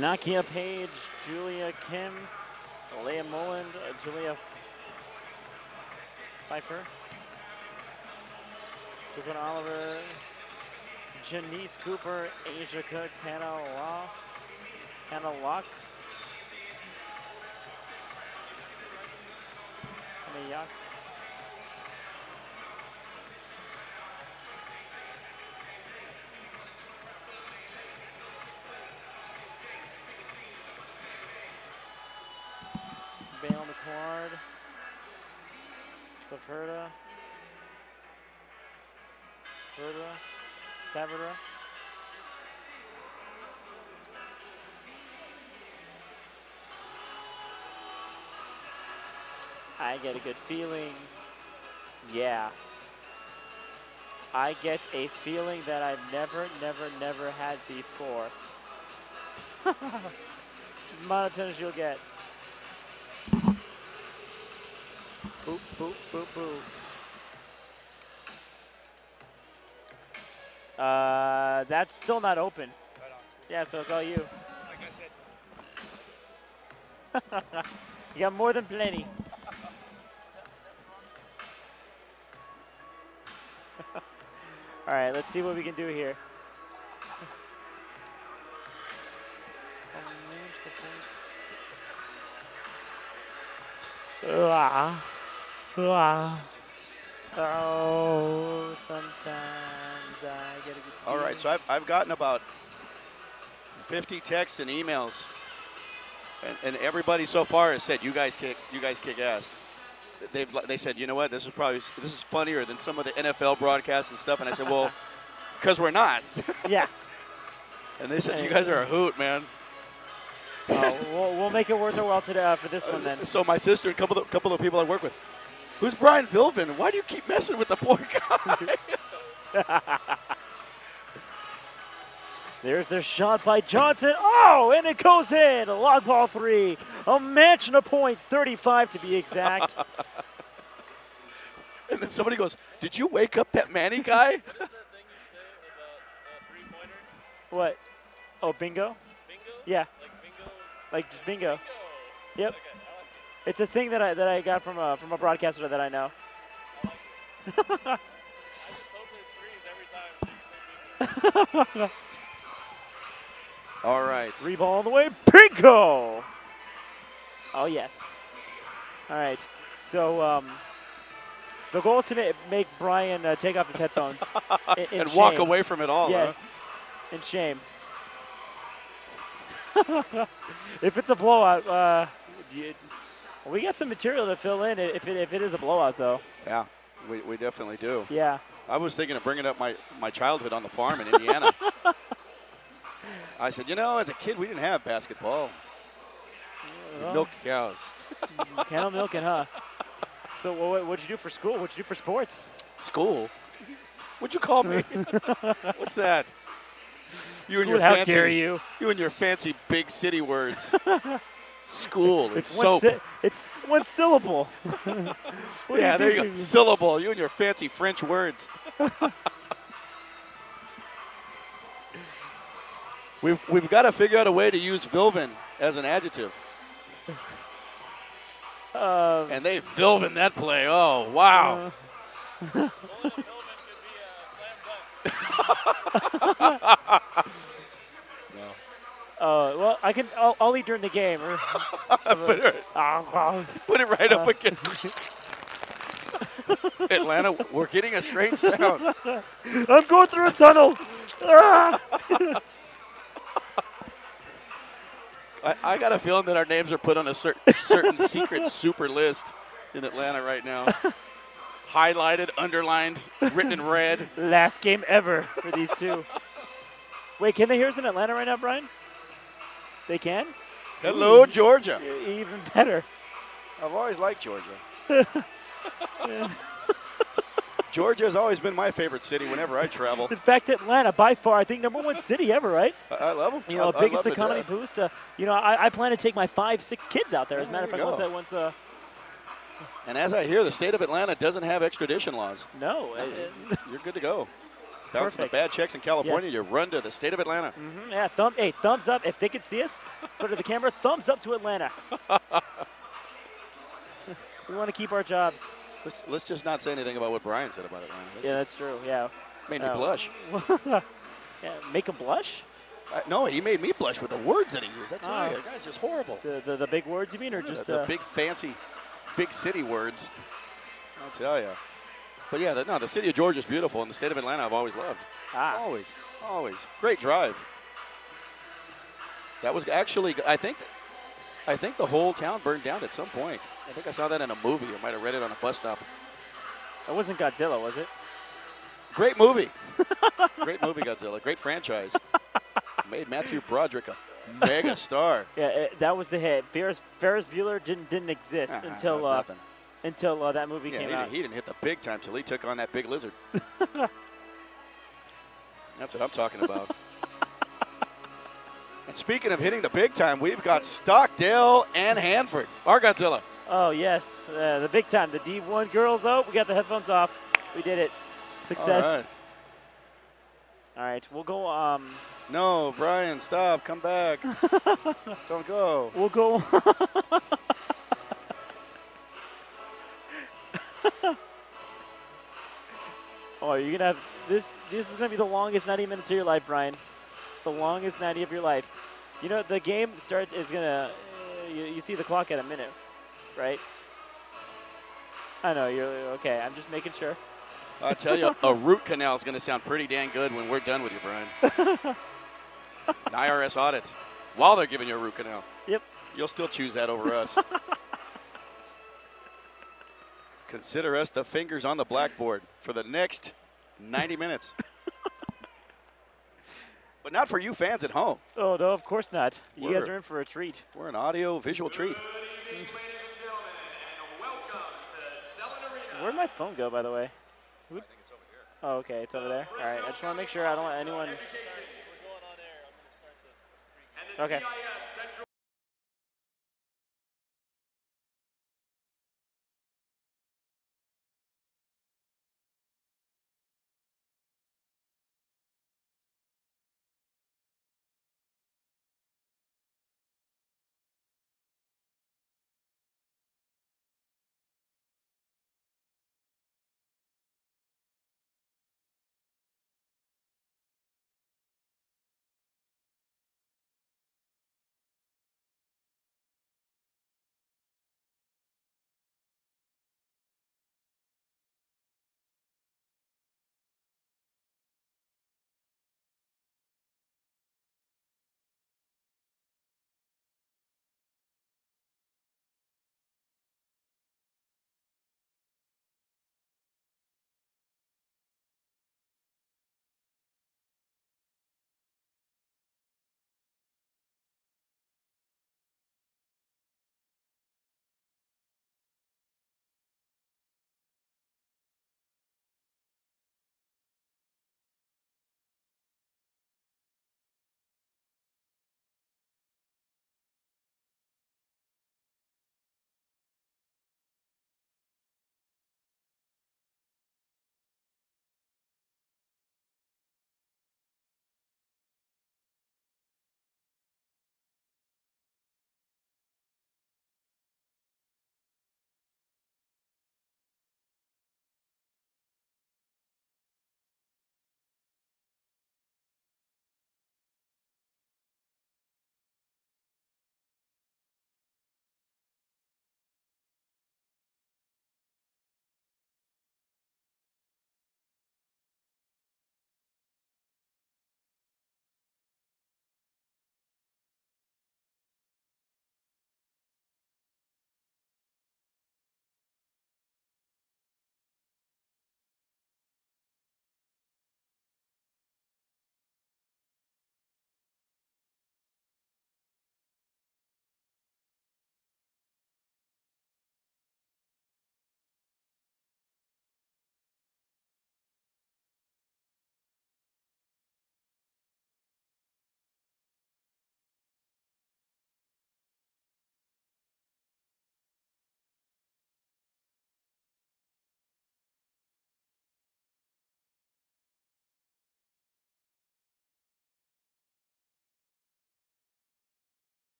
Nakia Page, Julia Kim, Leah Moland, Julia Pfeiffer, Cooper Oliver, Janice Cooper, Asia Cook, Hannah Locke, Hannah Yock. Bale McCord, Saverda, Savera. I get a good feeling. Yeah. I get a feeling that I've never had before. It's as monotone as you'll get. Boop, boop, boop, boop. That's still not open. Right on. Yeah, so it's all you. Like I said. You got more than plenty. All right, let's see what we can do here. Oh, sometimes I get a good All right, so I've gotten about 50 texts and emails, and everybody so far has said you guys kick ass. They said, you know what, this is funnier than some of the NFL broadcasts and stuff. And I said, well, because we're not. Yeah. And they said, you guys are a hoot, man. We'll make it worth our while today for this one then. So my sister and a couple of people I work with, who's Brian Vilvin? Why do you keep messing with the poor guy? There's their shot by Johnson. Oh, and it goes in. A long ball three. A mansion of points, 35 to be exact. And then somebody goes, did you wake up that Manny guy? What? Oh, bingo? Bingo? Yeah. Like bingo? Like just bingo. Bingo. Yep. Okay, I like it. It's a thing that I got from a broadcaster that I know. I like it. I just hope there's threes every time. All right. Three ball on the way. Bingo! Oh, yes. All right. So the goal is to make Brian take off his headphones. in and shame. walk away from it all. Yes. In shame. If it's a blowout, we got some material to fill in if it is a blowout, though. Yeah, we definitely do. Yeah. I was thinking of bringing up my childhood on the farm in Indiana. I said, you know, as a kid, we didn't have basketball. We milked cows. Cattle milking, huh? So what'd you do for school? What'd you do for sports? School? What'd you call me? What's that? You and your How fancy, dare you? You and your fancy big city words. School. It's One soap. it's one syllable. Yeah, there you go. Syllable. You and your fancy French words. We've got to figure out a way to use Vilvin as an adjective. And they Vilvin that play. Oh, wow. Vilvin could be a slam dunk. Well, I'll eat during the game. Put it right up again. Atlanta, we're getting a strange sound. I'm going through a tunnel. I got a feeling that our names are put on a certain secret super list in Atlanta right now. Highlighted, underlined, written in red. Last game ever for these two. Wait, can they hear us in Atlanta right now, Brian? They can? Hello, Georgia. Even better. I've always liked Georgia. Georgia has always been my favorite city whenever I travel. In fact, Atlanta, by far, I think #1 city ever, right? I love them. You know, biggest economy boost. You know, I plan to take my 5-6 kids out there. As a matter of fact, once. And as I hear, the state of Atlanta doesn't have extradition laws. No. You're good to go. Bouncing the Perfect. bad checks in California, Yes. you run to the state of Atlanta. Yeah, thumbs up. If they could see us, put it to the camera, thumbs up to Atlanta. We want to keep our jobs. Let's just not say anything about what Brian said about Atlanta. Yeah, that's true. Yeah. Made me blush. Yeah, make him blush? No, he made me blush with the words that he used. I tell Oh. you, the guy's just horrible. The big words you mean, or just the big fancy, big city words. I'll tell you. But yeah, the city of Georgia is beautiful, and the state of Atlanta I've always loved. Always. Great drive. That was actually, I think the whole town burned down at some point. I think I saw that in a movie. I might have read it on a bus stop. That wasn't Godzilla, was it? Great movie. Great movie, Godzilla. Great franchise. Made Matthew Broderick a mega star. Yeah, that was the hit. Ferris Bueller didn't exist until that movie came out. He didn't hit the big time till he took on that big lizard. That's what I'm talking about. And speaking of hitting the big time, we've got Stockdale and Hanford. Our Godzilla. Oh, yes. The big time. The D1 girls. Oh, we got the headphones off. We did it. Success. All right. We'll go. No, Brian, stop. Come back. Don't go. We'll go. Oh, you're going to have this. This is going to be the longest 90 minutes of your life, Brian. The longest 90 of your life. You know, the game is going to, you see the clock at a minute, right? I know, you're okay. I'm just making sure. I tell you, a root canal is going to sound pretty dang good when we're done with you, Brian. An IRS audit while they're giving you a root canal. Yep. You'll still choose that over us. Consider us the fingers on the blackboard for the next 90 minutes. But not for you fans at home. Oh, no, of course not. You guys are in for a treat. We're an audio-visual treat. Good evening, ladies and gentlemen, and welcome to Selland Arena. Where'd my phone go, by the way? I think it's over here. Oh, okay, it's over there. All right, I just want to make sure I don't want anyone. We're going on air. I'm going to start the. Okay. CIF Central.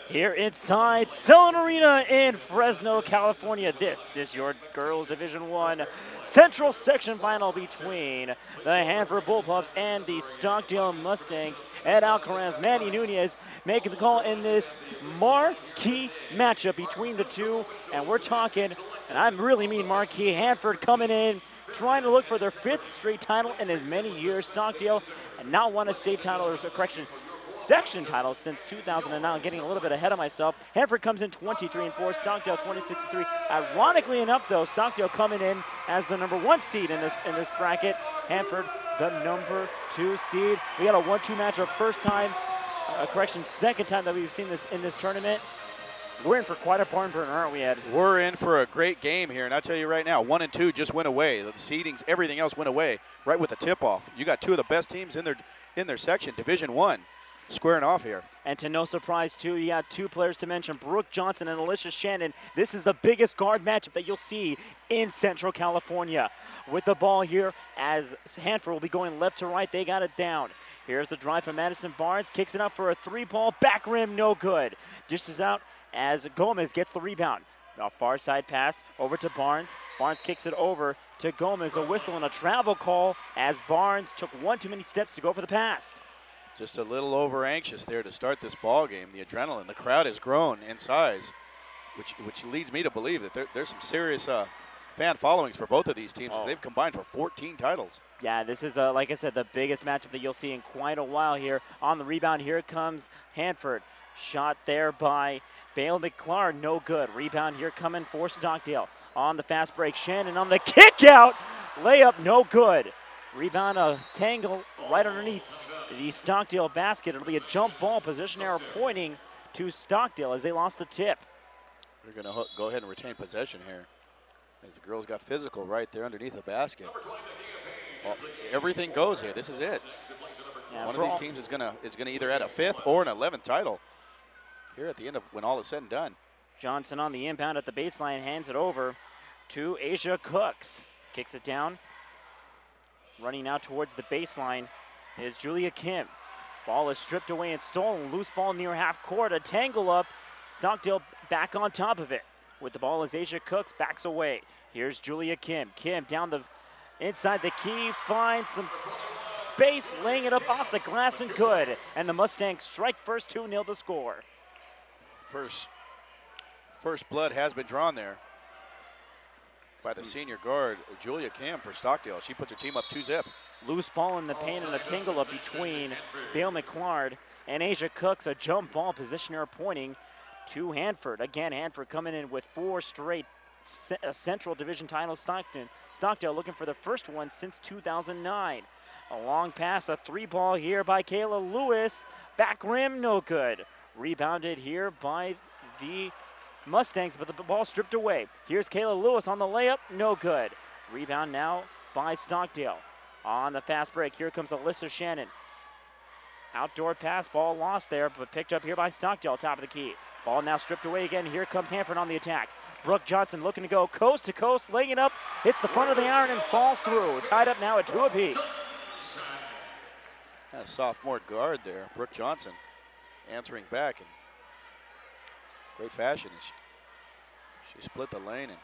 here inside Selland Arena in Fresno, California. This is your girls Division I Central Section final between the Hanford Bullpups and the Stockdale Mustangs. Ed Alcaraz, Manny Nunez making the call in this marquee matchup between the two. And we're talking, and I really mean marquee, Hanford coming in, trying to look for their 5th straight title in as many years. Stockdale not won a state title, or correction, section title since 2009. Getting a little bit ahead of myself. Hanford comes in 23-4, Stockdale 26-3. Ironically enough, though, Stockdale coming in as the number 1 seed in this bracket. Hanford, the number 2 seed. We got a 1-2 matchup, first time, second time that we've seen this in this tournament. We're in for quite a barn burner, aren't we, Ed? We're in for a great game here, and I'll tell you right now, 1 and 2 just went away. The seedings, everything else went away right with the tip-off. You got 2 of the best teams in their section, Division I, squaring off here. And to no surprise, too, you got 2 players to mention, Brooke Johnson and Alicia Shannon. This is the biggest guard matchup that you'll see in Central California. With the ball here, as Hanford will be going left to right, they got it down. Here's the drive from Madison Barnes, kicks it up for a 3-ball, back rim, no good. Dishes out as Gomez gets the rebound. A far side pass over to Barnes. Barnes kicks it over to Gomez. A whistle and a travel call as Barnes took 1 too many steps to go for the pass. Just a little over anxious there to start this ball game. The adrenaline, the crowd has grown in size, which leads me to believe that there's some serious fan followings for both of these teams as they've combined for 14 titles. Yeah, this is, like I said, the biggest matchup that you'll see in quite a while here. On the rebound, here comes Hanford. Shot there by Bale McClard, no good. Rebound here coming for Stockdale. On the fast break, Shannon on the kick out. Layup, no good. Rebound, a tangle right underneath the Stockdale basket. It'll be a jump ball. Position arrow pointing to Stockdale as they lost the tip. They're going to go ahead and retain possession here as the girls got physical right there underneath the basket. Well, everything goes here. This is it. Yeah, one of these teams is going to either add a 5th or an 11th title here at the end of when all is said and done. Johnson on the inbound at the baseline, hands it over to Asia Cooks. Kicks it down. Running out towards the baseline is Julia Kim. Ball is stripped away and stolen. Loose ball near half court. A tangle up. Stockdale back on top of it. With the ball is Asia Cooks, backs away. Here's Julia Kim. Kim down the inside the key, finds some space, laying it up off the glass and good. And the Mustangs strike first, 2-0 the score. First blood has been drawn there by the senior guard, Julia Kim for Stockdale. She puts her team up 2-zip. Loose ball in the paint and a tangle up between Bale McClard and Asia Cooks. A jump ball, position error pointing to Hanford. Again, Hanford coming in with 4 straight Central Division titles. Stockdale looking for the first one since 2009. A long pass, a 3-ball here by Kayla Lewis. Back rim, no good. Rebounded here by the Mustangs, but the ball stripped away. Here's Kayla Lewis on the layup, no good. Rebound now by Stockdale. On the fast break, here comes Alyssa Shannon. Outdoor pass, ball lost there, but picked up here by Stockdale, top of the key. Ball now stripped away again. Here comes Hanford on the attack. Brooke Johnson looking to go coast to coast, laying it up, hits the front of the iron and falls through. Tied up now at 2 apiece. A sophomore guard there, Brooke Johnson, answering back in great fashion. She split the lane. And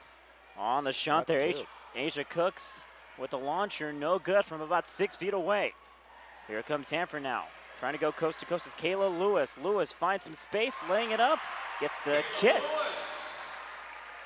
on the shot there, Asia Cooks with the launcher, no good from about 6 feet away. Here comes Hanford now. Trying to go coast to coast is Kayla Lewis. Lewis finds some space, laying it up, gets the kiss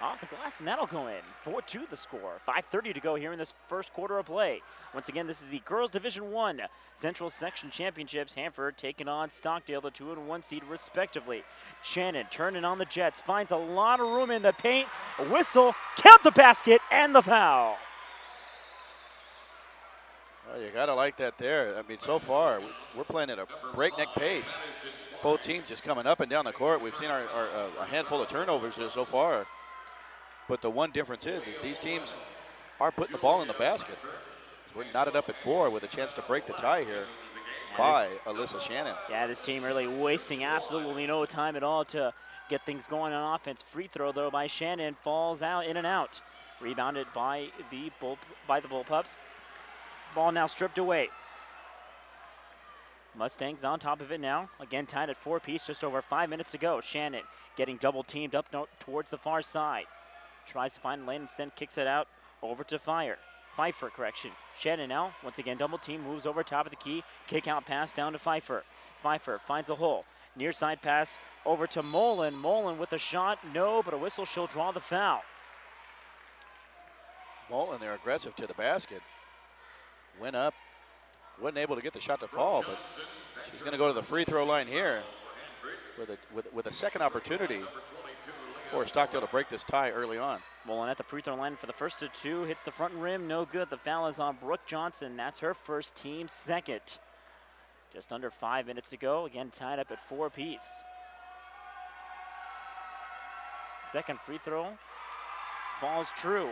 off the glass, and that'll go in. 4-2 the score. 5:30 to go here in this first quarter of play. Once again, this is the Girls Division I Central Section Championships. Hanford taking on Stockdale, the 2 and 1 seed respectively. Shannon turning on the Jets, finds a lot of room in the paint. A whistle, count the basket, and the foul. Well, you got to like that there. I mean, so far, we're playing at a breakneck pace. Both teams just coming up and down the court. We've seen a handful of turnovers here so far. But the one difference is these teams are putting the ball in the basket. We're knotted up at 4 with a chance to break the tie here by Alyssa Shannon. Yeah, this team really wasting absolutely no time at all to get things going on offense. Free throw, though, by Shannon, falls out, in and out. Rebounded by the Bullpups. Ball now stripped away. Mustangs on top of it now. Again, tied at 4 apiece, just over 5 minutes to go. Shannon getting double teamed up towards the far side. Tries to find lane, instead kicks it out over to Pfeiffer, correction. Shannon now, once again, double team, moves over top of the key. Kick out pass down to Pfeiffer. Pfeiffer finds a hole. Near side pass over to Mullen. Mullen with a shot, no, but a whistle, she'll draw the foul. Mullen, they're aggressive to the basket. Went up, wasn't able to get the shot to fall, but she's going to go to the free throw line here with a second opportunity for Stockdale to break this tie early on. Mullen at the free throw line for the first of 2, hits the front rim, no good. The foul is on Brooke Johnson. That's her first, team second. Just under 5 minutes to go. Again, tied up at 4 apiece. Second free throw falls true.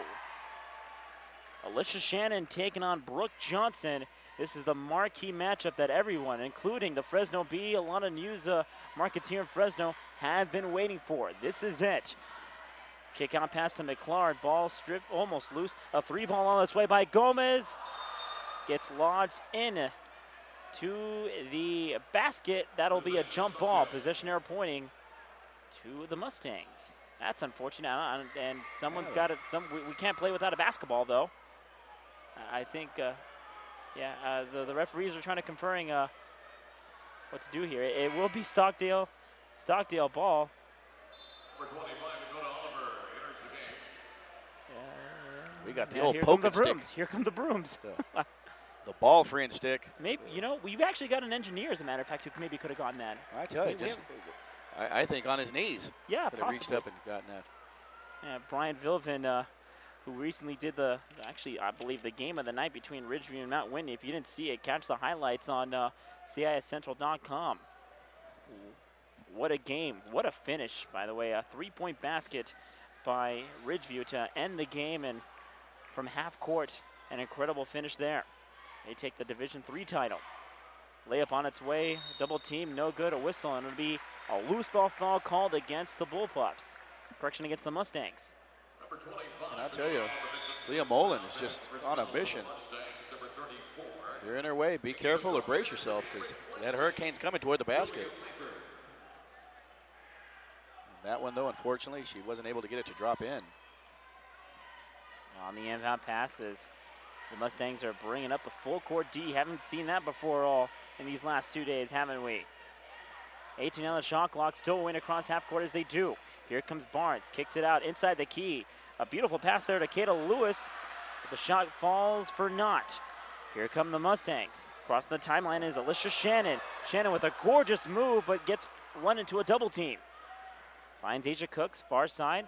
Alicia Shannon taking on Brooke Johnson. This is the marquee matchup that everyone, including the Fresno Bee, a lot of news markets here in Fresno, have been waiting for. This is it. Kick out pass to McClard. Ball stripped, almost loose. A 3-ball on its way by Gomez. Gets lodged in to the basket. That'll be a jump ball. Possession arrow pointing to the Mustangs. That's unfortunate, and someone's got it. We can't play without a basketball, though. I think, the referees are trying to conferring what to do here. It will be Stockdale ball. Number 25 to go to Oliver, enters the game. We got the old poking stick. Here come the brooms. The ball freeing stick. Maybe, we've actually got an engineer, as a matter of fact, who maybe could have gotten that. I tell you, I think on his knees. Yeah, could have reached up and gotten that. Yeah, Brian Vilvin, who recently did I believe the game of the night between Ridgeview and Mount Whitney. If you didn't see it, catch the highlights on CIFCentral.com. What a game. What a finish, by the way. A 3-point basket by Ridgeview to end the game, and from half court, an incredible finish there. They take the Division III title. Layup on its way, double team, no good, a whistle, and it'll be a loose ball foul called against the Bullpups. Correction, against the Mustangs. And I'll tell you, Leah Mullen is just on a mission. If you're in her way, be careful or brace yourself, because that Hurricane's coming toward the basket. And that one, though, unfortunately, she wasn't able to get it to drop in. On the inbound passes, the Mustangs are bringing up the full court D. Haven't seen that before all in these last 2 days, haven't we? 18 on the shot clock, still win across half court as they do. Here comes Barnes, kicks it out inside the key. A beautiful pass there to Kata Lewis. But the shot falls for naught. Here come the Mustangs. Crossing the timeline is Alicia Shannon. Shannon with a gorgeous move, but gets run into a double team. Finds Asia Cooks, far side.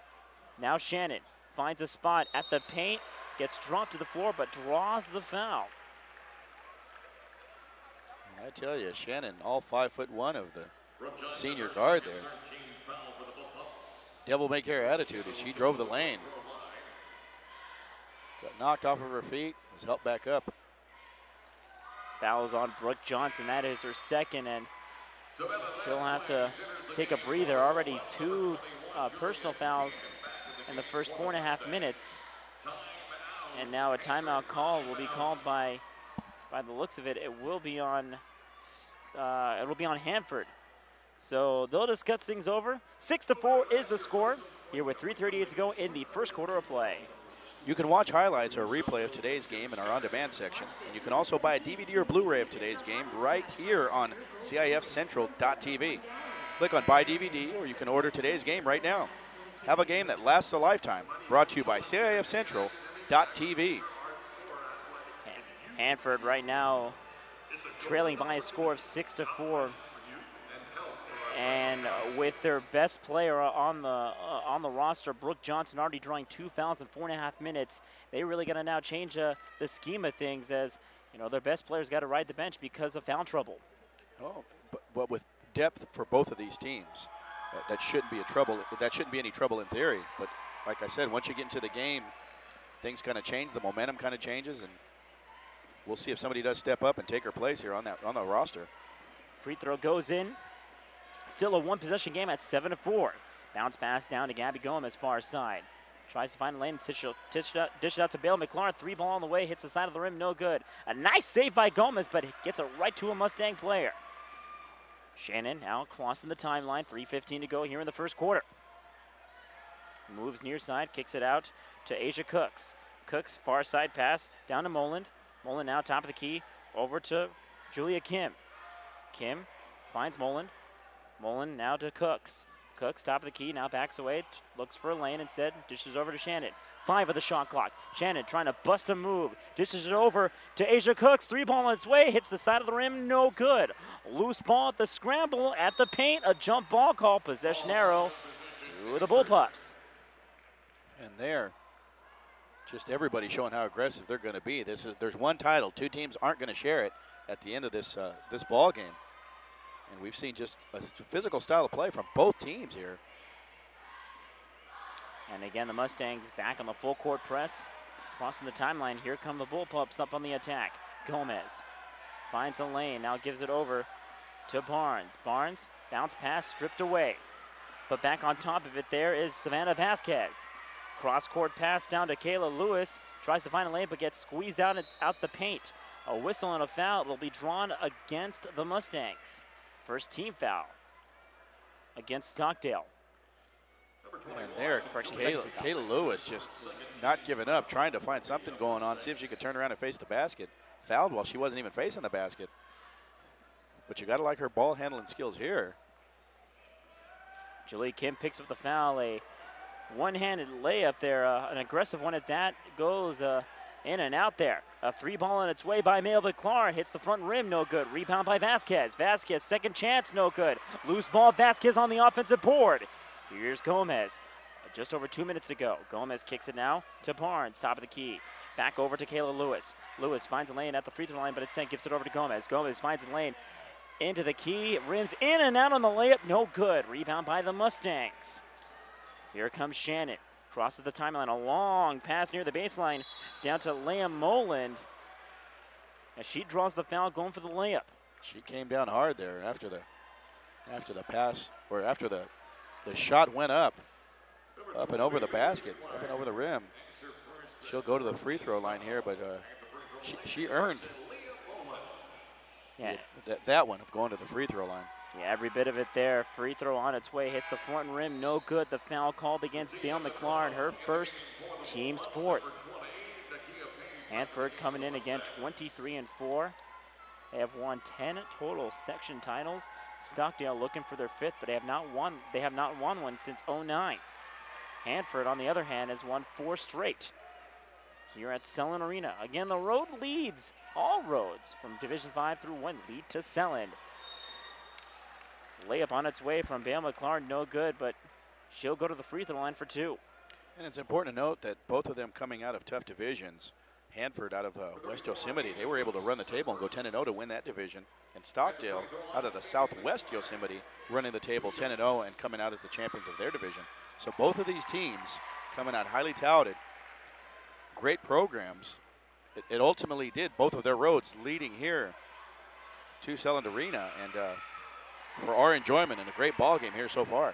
Now Shannon finds a spot at the paint. Gets dropped to the floor, but draws the foul. I tell you, Shannon, all 5'1" of the senior guard there. Devil may care attitude as she drove the lane. Got knocked off of her feet, was helped back up. Fouls on Brooke Johnson. That is her second, and she'll have to take a breather. Already 2 personal fouls in the first 4.5 minutes. And now a timeout call will be called by the looks of it. It will be on Hanford. So they'll discuss things over. 6-4 is the score here with 3:38 to go in the first quarter of play. You can watch highlights or a replay of today's game in our on-demand section. And you can also buy a DVD or Blu-ray of today's game right here on CIFCentral.tv. Click on Buy DVD, or you can order today's game right now. Have a game that lasts a lifetime. Brought to you by CIFCentral.tv. Hanford right now trailing by a score of 6-4. And with their best player on the roster, Brooke Johnson, already drawing 2 fouls in 4.5 minutes, they really got to now change the scheme of things, as their best players got to ride the bench because of foul trouble. Oh, but with depth for both of these teams, that shouldn't be trouble. That shouldn't be any trouble in theory. But like I said, once you get into the game, things kind of change. The momentum kind of changes, and we'll see if somebody does step up and take her place here on the roster. Free throw goes in. Still a 1-possession game at 7-4. Bounce pass down to Gabby Gomez, far side. Tries to find a lane, dish it out to Bale McLaurin. 3-ball on the way, hits the side of the rim, no good. A nice save by Gomez, but it gets it right to a Mustang player. Shannon now crossing the timeline. 3:15 to go here in the first quarter. Moves near side, kicks it out to Asia Cooks. Cooks, far side pass down to Moland. Moland now top of the key, over to Julia Kim. Kim finds Moland. Moland now to Cooks. Cooks, top of the key, now backs away, looks for a lane instead, dishes over to Shannon. 5 of the shot clock. Shannon trying to bust a move, dishes it over to Asia Cooks. 3-ball on its way, hits the side of the rim, no good. Loose ball at the scramble, at the paint, a jump ball call, possession arrow to the Bullpups. And there, just everybody showing how aggressive they're going to be. There's one title. Two teams aren't going to share it at the end of this this ball game. And we've seen just a physical style of play from both teams here. And again, the Mustangs back on the full court press. Crossing the timeline, here come the Bullpups up on the attack. Gomez finds a lane, now gives it over to Barnes. Barnes, bounce pass, stripped away. But back on top of it there is Savannah Vasquez. Cross-court pass down to Kayla Lewis. Tries to find a lane, but gets squeezed out the paint. A whistle and a foul will be drawn against the Mustangs. First team foul against Stockdale. And there, Kayla Lewis just not giving up, trying to find something going on, see if she could turn around and face the basket. Fouled while she wasn't even facing the basket. But you got to like her ball handling skills here. Julie Kim picks up the foul, a one-handed layup there, an aggressive one at that, goes in and out there. A 3-ball on its way by Mabel Clark, hits the front rim, no good. Rebound by Vasquez. Vasquez, second chance, no good. Loose ball, Vasquez on the offensive board. Here's Gomez. Just over 2 minutes to go. Gomez kicks it now to Barnes, top of the key. Back over to Kayla Lewis. Lewis finds a lane at the free throw line, but it's gives it over to Gomez. Gomez finds a lane into the key, rims in and out on the layup, no good. Rebound by the Mustangs. Here comes Shannon. Crosses the timeline, a long pass near the baseline down to Liam Moland. As she draws the foul, going for the layup. She came down hard there after the pass, or after the shot went up and over the basket, up and over the rim. She'll go to the free throw line here, but she earned that one of going to the free throw line. Yeah, every bit of it there. Free throw on its way, hits the front rim, no good. The foul called against Bale McLaurin, her first, team's fourth. Hanford coming in again, 23-4. They have won 10 total section titles. Stockdale looking for their fifth, but they have not won one since '09. Hanford, on the other hand, has won 4 straight here at Selland Arena. Again, the road leads. All roads from Division 5 through 1 lead to Selland. Layup on its way from Bale McLaurin, no good, but she'll go to the free throw line for 2. And it's important to note that both of them coming out of tough divisions. Hanford out of West Yosemite, they were able to run the table and go 10-0 to win that division. And Stockdale out of the Southwest Yosemite running the table 10-0 and coming out as the champions of their division. So both of these teams coming out highly touted, great programs. It ultimately did both of their roads leading here to Selland Arena, and for our enjoyment and a great ball game here so far.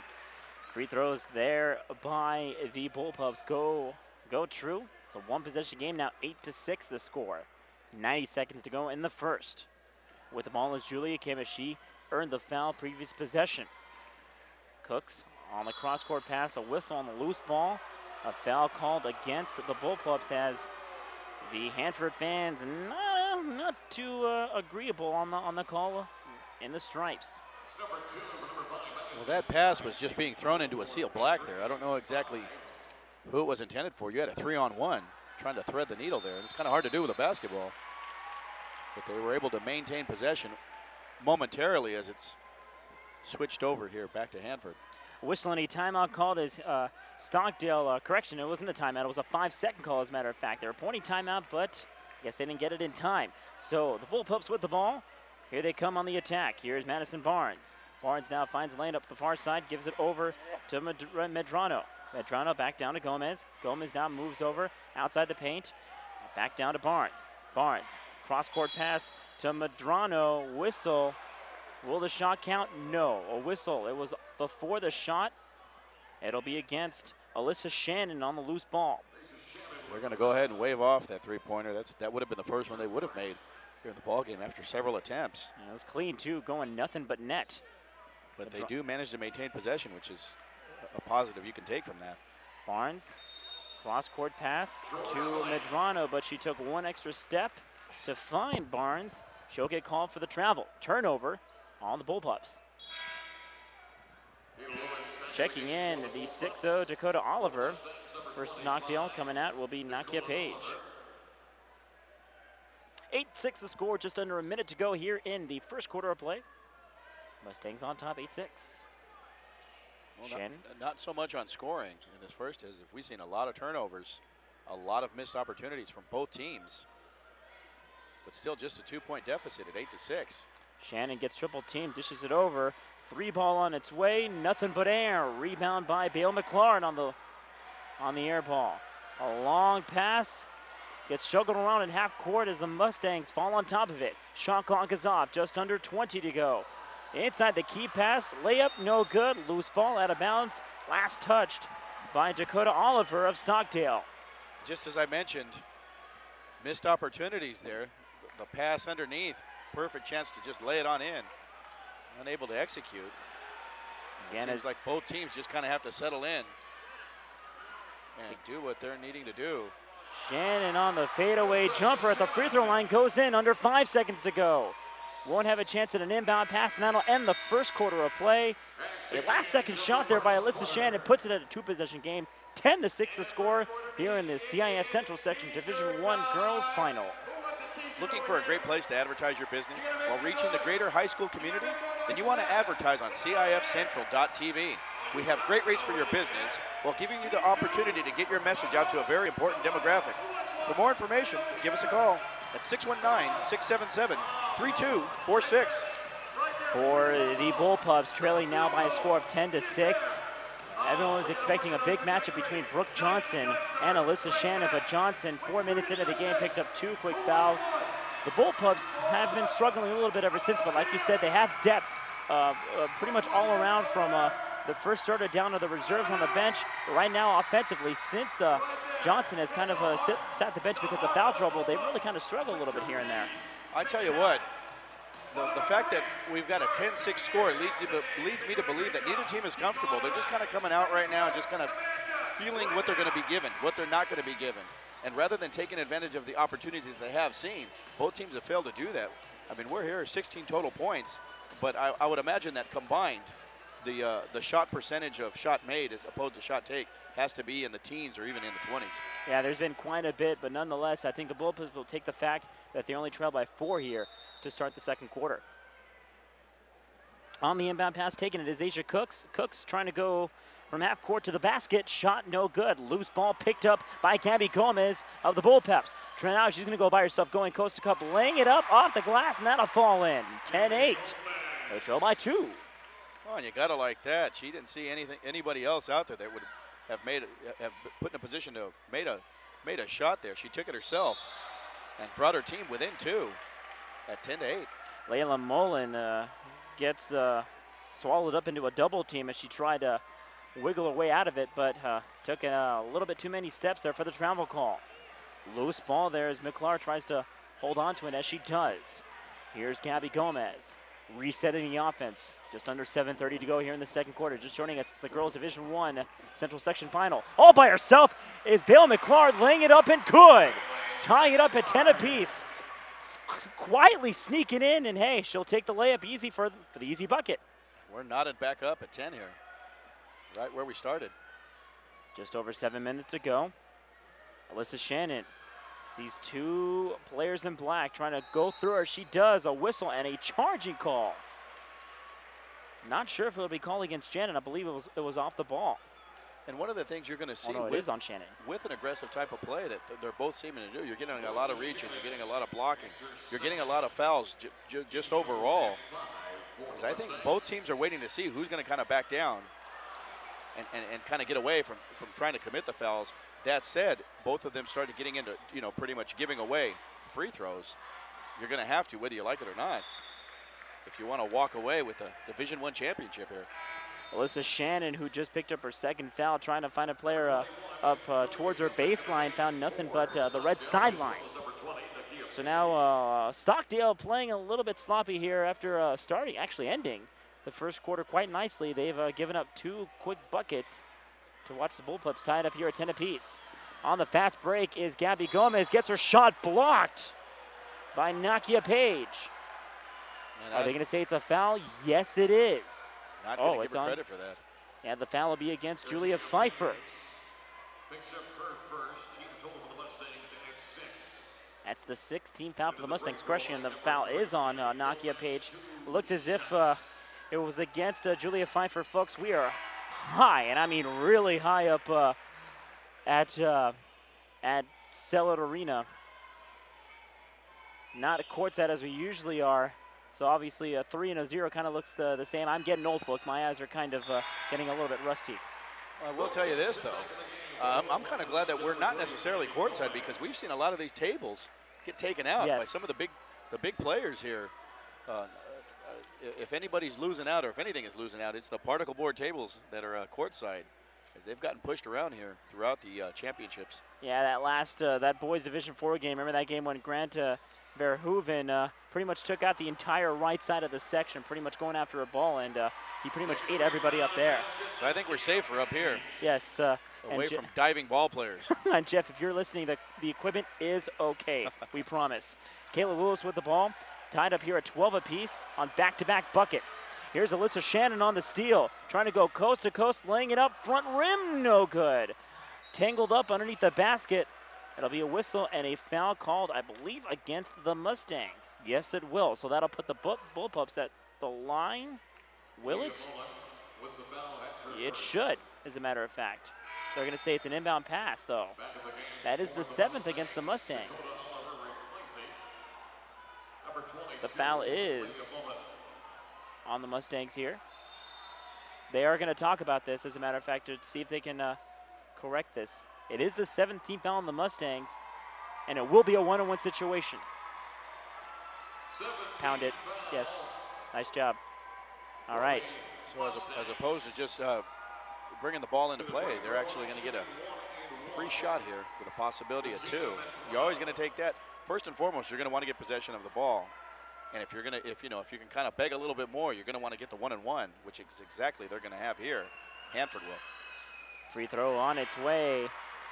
Free throws there by the Bullpups go true. It's a one-possession game now, 8-6 the score. 90 seconds to go in the first. With the ball is Julia Kim as she earned the foul previous possession. Cooks on the cross-court pass, a whistle on the loose ball. A foul called against the Bullpups as the Hanford fans not too agreeable on the call in the stripes. Well, that pass was just being thrown into a seal black there. I don't know exactly who it was intended for. You had a 3-on-1 trying to thread the needle there. And it's kind of hard to do with a basketball. But they were able to maintain possession momentarily as it's switched over here back to Hanford. Whistle and a timeout called as Stockdale, correction, it wasn't a timeout. It was a 5-second call, as a matter of fact. They were pointing timeout, but I guess they didn't get it in time. So the Bullpups with the ball. Here they come on the attack. Here's Madison Barnes. Barnes now finds a lane up the far side, gives it over to Medrano. Medrano back down to Gomez. Gomez now moves over outside the paint. Back down to Barnes. Barnes, cross-court pass to Medrano. Whistle. Will the shot count? No. A whistle. It was before the shot. It'll be against Alyssa Shannon on the loose ball. We're going to go ahead and wave off that three-pointer. That would have been the first one they would have made. here in the ballgame after several attempts. And it was clean, too, going nothing but net. But they do manage to maintain possession, which is a positive you can take from that. Barnes, cross-court pass to Medrano, but she took one extra step to find Barnes. She'll get called for the travel. Turnover on the Bullpups. Checking in, the 6'0 Dakota Oliver. For Stockdale coming out will be Nakia Page. 8-6 the score, just under a minute to go here in the first quarter of play. Mustangs on top, 8-6. Well, Shannon? not so much on scoring in this first as if we've seen a lot of turnovers, a lot of missed opportunities from both teams. But still just a 2-point deficit at 8-6. Shannon gets triple team, dishes it over. 3 ball on its way, nothing but air. Rebound by Bale McLaren on the air ball. A long pass, gets juggled around in half court as the Mustangs fall on top of it. Shot clock is off, just under 20 to go. Inside the key pass, layup no good, loose ball out of bounds. Last touched by Dakota Oliver of Stockdale. Just as I mentioned, missed opportunities there. The pass underneath, perfect chance to just lay it on in. Unable to execute. It seems like both teams just kind of have to settle in and do what they're needing to do. Shannon on the fadeaway jumper at the free throw line goes in under 5 seconds to go. Won't have a chance at an inbound pass, and that'll end the first quarter of play. A last-second shot there by Alyssa Shannon puts it at a 2-possession game. 10-6 the score here in the CIF Central Section Division I Girls Final. Looking for a great place to advertise your business while reaching the greater high school community? Then you want to advertise on CIFCentral.tv. We have great rates for your business while giving you the opportunity to get your message out to a very important demographic. For more information, give us a call at 619-677-3246. For the Bullpups, trailing now by a score of 10-6. Everyone was expecting a big matchup between Brooke Johnson and Alyssa Shannon, but Johnson, 4 minutes into the game, picked up 2 quick fouls. The Bullpups have been struggling a little bit ever since, but like you said, they have depth pretty much all around from the first starter down to the reserves on the bench. But right now, offensively, since Johnson has kind of sat the bench because of foul trouble, they've really kind of struggled a little bit here and there. I tell you what, the fact that we've got a 10-6 score leads me to believe that neither team is comfortable. They're just kind of coming out right now, just kind of feeling what they're going to be given, what they're not going to be given. And rather than taking advantage of the opportunities that they have seen, both teams have failed to do that. I mean, we're here 16 total points, but I would imagine that combined, the shot percentage of shot made as opposed to shot take has to be in the teens or even in the 20s. Yeah, there's been quite a bit, but nonetheless, I think the Bullpups will take the fact that they only trail by 4 here to start the second quarter. On the inbound pass taken, it is Asia Cooks. Cooks trying to go from half court to the basket. Shot no good. Loose ball picked up by Gabby Gomez of the Bullpups. Now she's going to go by herself, going coast to cup, laying it up off the glass, and that'll fall in. 10-8. They trail by 2. Oh, and you got to like that. She didn't see anybody else out there that would have put in a position to made a shot there. She took it herself and brought her team within 2 at 10-8. Layla Mullen gets swallowed up into a double team as she tried to wiggle her way out of it, but took a little bit too many steps there for the travel call. Loose ball there as McClure tries to hold on to it, as she does. Here's Gabby Gomez resetting the offense. Just under 7:30 to go here in the second quarter. Just joining us, it's the girls Division I Central Section Final. All by herself is Bale McClure, laying it up and good. Tying it up at 10 apiece. Quietly sneaking in, and hey, she'll take the layup easy for the easy bucket. We're knotted back up at 10 here, right where we started. Just over 7 minutes to go. Alyssa Shannon sees 2 players in black trying to go through her. She does. A whistle and a charging call. Not sure if it'll be called against Shannon. I believe it was off the ball. And one of the things you're going to see it is on Shannon. With an aggressive type of play that they're both seeming to do, you're getting a lot of reaches, you're getting a lot of blocking, you're getting a lot of fouls just overall. Because I think both teams are waiting to see who's going to kind of back down and kind of get away from trying to commit the fouls. That said, both of them started getting into, pretty much giving away free throws. You're going to have to, whether you like it or not, if you want to walk away with the Division I championship here. Alyssa Shannon, who just picked up her second foul, trying to find a player up towards her baseline, found nothing but the red sideline. So now Stockdale playing a little bit sloppy here after actually ending the first quarter quite nicely. They've given up 2 quick buckets to watch the Bullpups tied up here at 10 apiece. On the fast break is Gabby Gomez, gets her shot blocked by Nakia Page. Are they going to say it's a foul? Yes, it is. Not going to give her credit for that. Yeah, the foul will be against Julia Pfeiffer. Picks up her first. Team total for the Mustangs at 6. That's the 16th foul for the Mustangs. Crushing, and the foul is on Nakia Page. Looked as if it was against Julia Pfeiffer. Folks, we are high, and I mean really high up at Selland Arena. Not courtside as we usually are. So obviously a 3 and a 0 kind of looks the same. I'm getting old, folks. My eyes are kind of getting a little bit rusty. I will tell you this, though. I'm kind of glad that we're not necessarily courtside because we've seen a lot of these tables get taken out by some of the big players here. If anybody's losing out, or if anything is losing out, it's the particle board tables that are courtside. They've gotten pushed around here throughout the championships. Yeah, that last that boys Division 4 game. Remember that game when Grant Verhoeven pretty much took out the entire right side of the section, pretty much going after a ball, and he pretty much ate everybody up there. So I think we're safer up here. Yes. Away from diving ball players. And Jeff, if you're listening, the equipment is okay. We promise. Kayla Lewis with the ball, tied up here at 12 apiece on back-to-back buckets. Here's Alyssa Shannon on the steal, trying to go coast to coast, laying it up, front rim, no good. Tangled up underneath the basket. It'll be a whistle and a foul called, I believe, against the Mustangs. Yes, it will. So that'll put the Bullpups at the line. Will it? It should, as a matter of fact. They're going to say it's an inbound pass, though. That is the 7th against the Mustangs. The foul is on the Mustangs here. They are going to talk about this, as a matter of fact, to see if they can correct this. It is the 17th foul on the Mustangs, and it will be a one-on-one situation. Pound it. Yes. Nice job. All right. So as opposed to just bringing the ball into play, they're actually going to get a free shot here with a possibility of 2. You're always going to take that. First and foremost, you're going to want to get possession of the ball. And if you can kind of beg a little bit more, you're going to want to get the 1-and-1, which is exactly they're going to have here. Hanford will. Free throw on its way.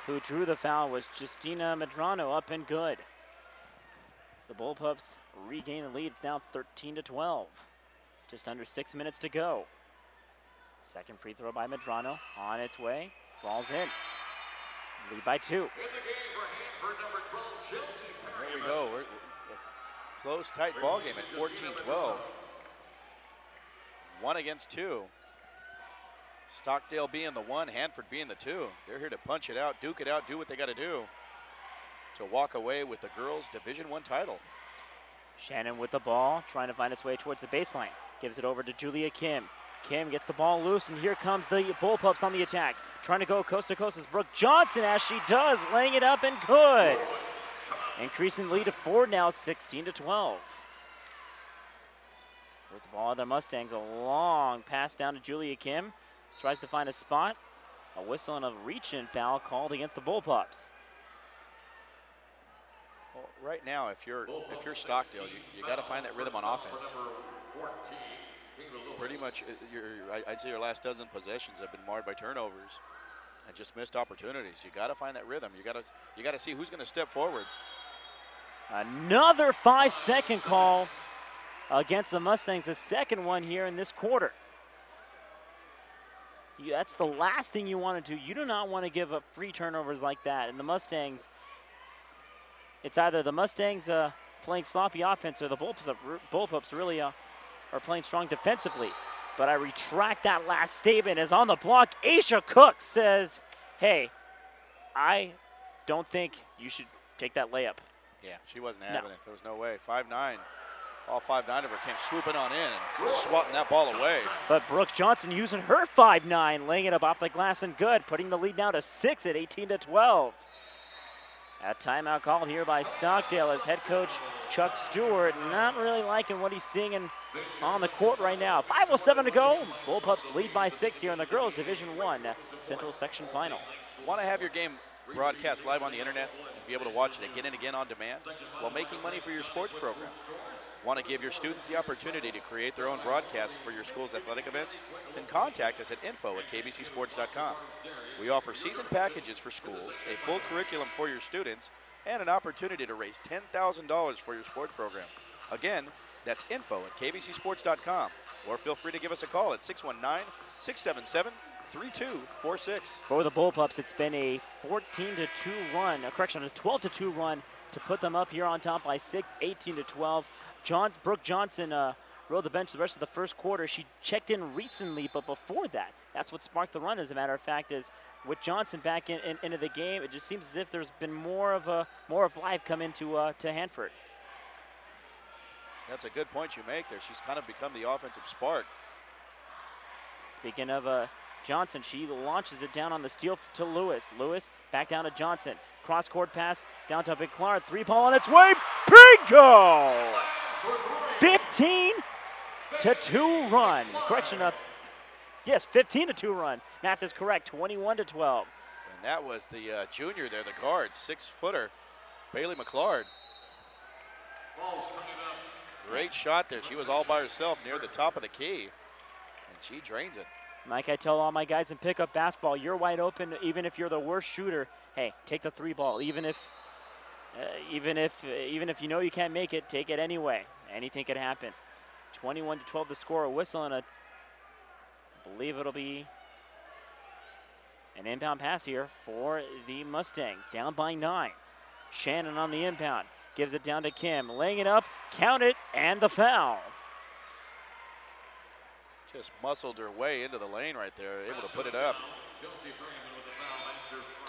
Who drew the foul was Justina Medrano, up and good. The Bullpups regain the lead. It's now 13-12. Just under 6 minutes to go. Second free throw by Medrano on its way. Falls in. Lead by 2. In the game for Hanford, number 12, Chelsea Perry. There we go. We're a close, tight ball game at 14-12. 1 against 2. Stockdale being the 1, Hanford being the 2. They're here to punch it out, duke it out, do what they got to do to walk away with the girls' Division I title. Shannon with the ball, trying to find its way towards the baseline. Gives it over to Julia Kim. Kim gets the ball loose, and here comes the Bullpups on the attack. Trying to go coast to coast is Brooke Johnson, as she does, laying it up and good. Increasing the lead to 4 now, 16-12. With the ball, the Mustangs, a long pass down to Julia Kim. Tries to find a spot. A whistle and a reach-in foul called against the Bullpups. Well, right now, if you're Stockdale, you got to find that rhythm on offense. Pretty much, I'd say your last dozen possessions have been marred by turnovers and just missed opportunities. You got to find that rhythm. You got to see who's going to step forward. Another 5-second call against the Mustangs, the second one here in this quarter. That's the last thing you want to do. You do not want to give up free turnovers like that. And the Mustangs, it's either the Mustangs playing sloppy offense or the Bullpups really are playing strong defensively. But I retract that last statement. As on the block, Aisha Cook says, hey, I don't think you should take that layup. Yeah, she wasn't having it. There was no way. 5'9". All 5'9" of her came swooping on in and swatting that ball away. But Brooke Johnson using her 5'9", laying it up off the glass and good, putting the lead now to 6 at 18-12. A timeout called here by Stockdale as head coach Chuck Stewart not really liking what he's seeing on the court right now. 5:07 to go. Bullpups lead by 6 here in the girls' Division I Central Section Final. Want to have your game broadcast live on the internet and be able to watch it again and again on demand while making money for your sports program? Want to give your students the opportunity to create their own broadcasts for your school's athletic events? Then contact us at info@kbcsports.com. We offer season packages for schools, a full curriculum for your students, and an opportunity to raise $10,000 for your sports program. Again, that's info@kbcsports.com, or feel free to give us a call at 619-677-3246. For the Bullpups, it's been a 14-2 run, a 12-2 run to put them up here on top by 6, 18-12. Brooke Johnson rode the bench the rest of the first quarter. She checked in recently, but before that, that's what sparked the run, as a matter of fact, is with Johnson back into the game, it just seems as if there's been more of life come into to Hanford. That's a good point you make there. She's kind of become the offensive spark. Speaking of Johnson, she launches it down on the steal to Lewis. Lewis back down to Johnson. Cross-court pass down to Biclard. 3-ball on its way. Bingo! 15-2 run. Correction, yes, 15-2 run. Math is correct, 21-12. And that was the junior there, the guard, 6-footer, Bailey McClard. Great shot there. She was all by herself near the top of the key, and she drains it. Like I tell all my guys in pickup basketball, you're wide open. Even if you're the worst shooter, hey, take the 3-ball. Even if you know you can't make it, take it anyway. Anything could happen. 21-12 to score. A whistle and I believe it'll be an inbound pass here for the Mustangs. Down by 9. Shannon on the inbound. Gives it down to Kim. Laying it up. Count it. And the foul. Just muscled her way into the lane right there. Able to put it up.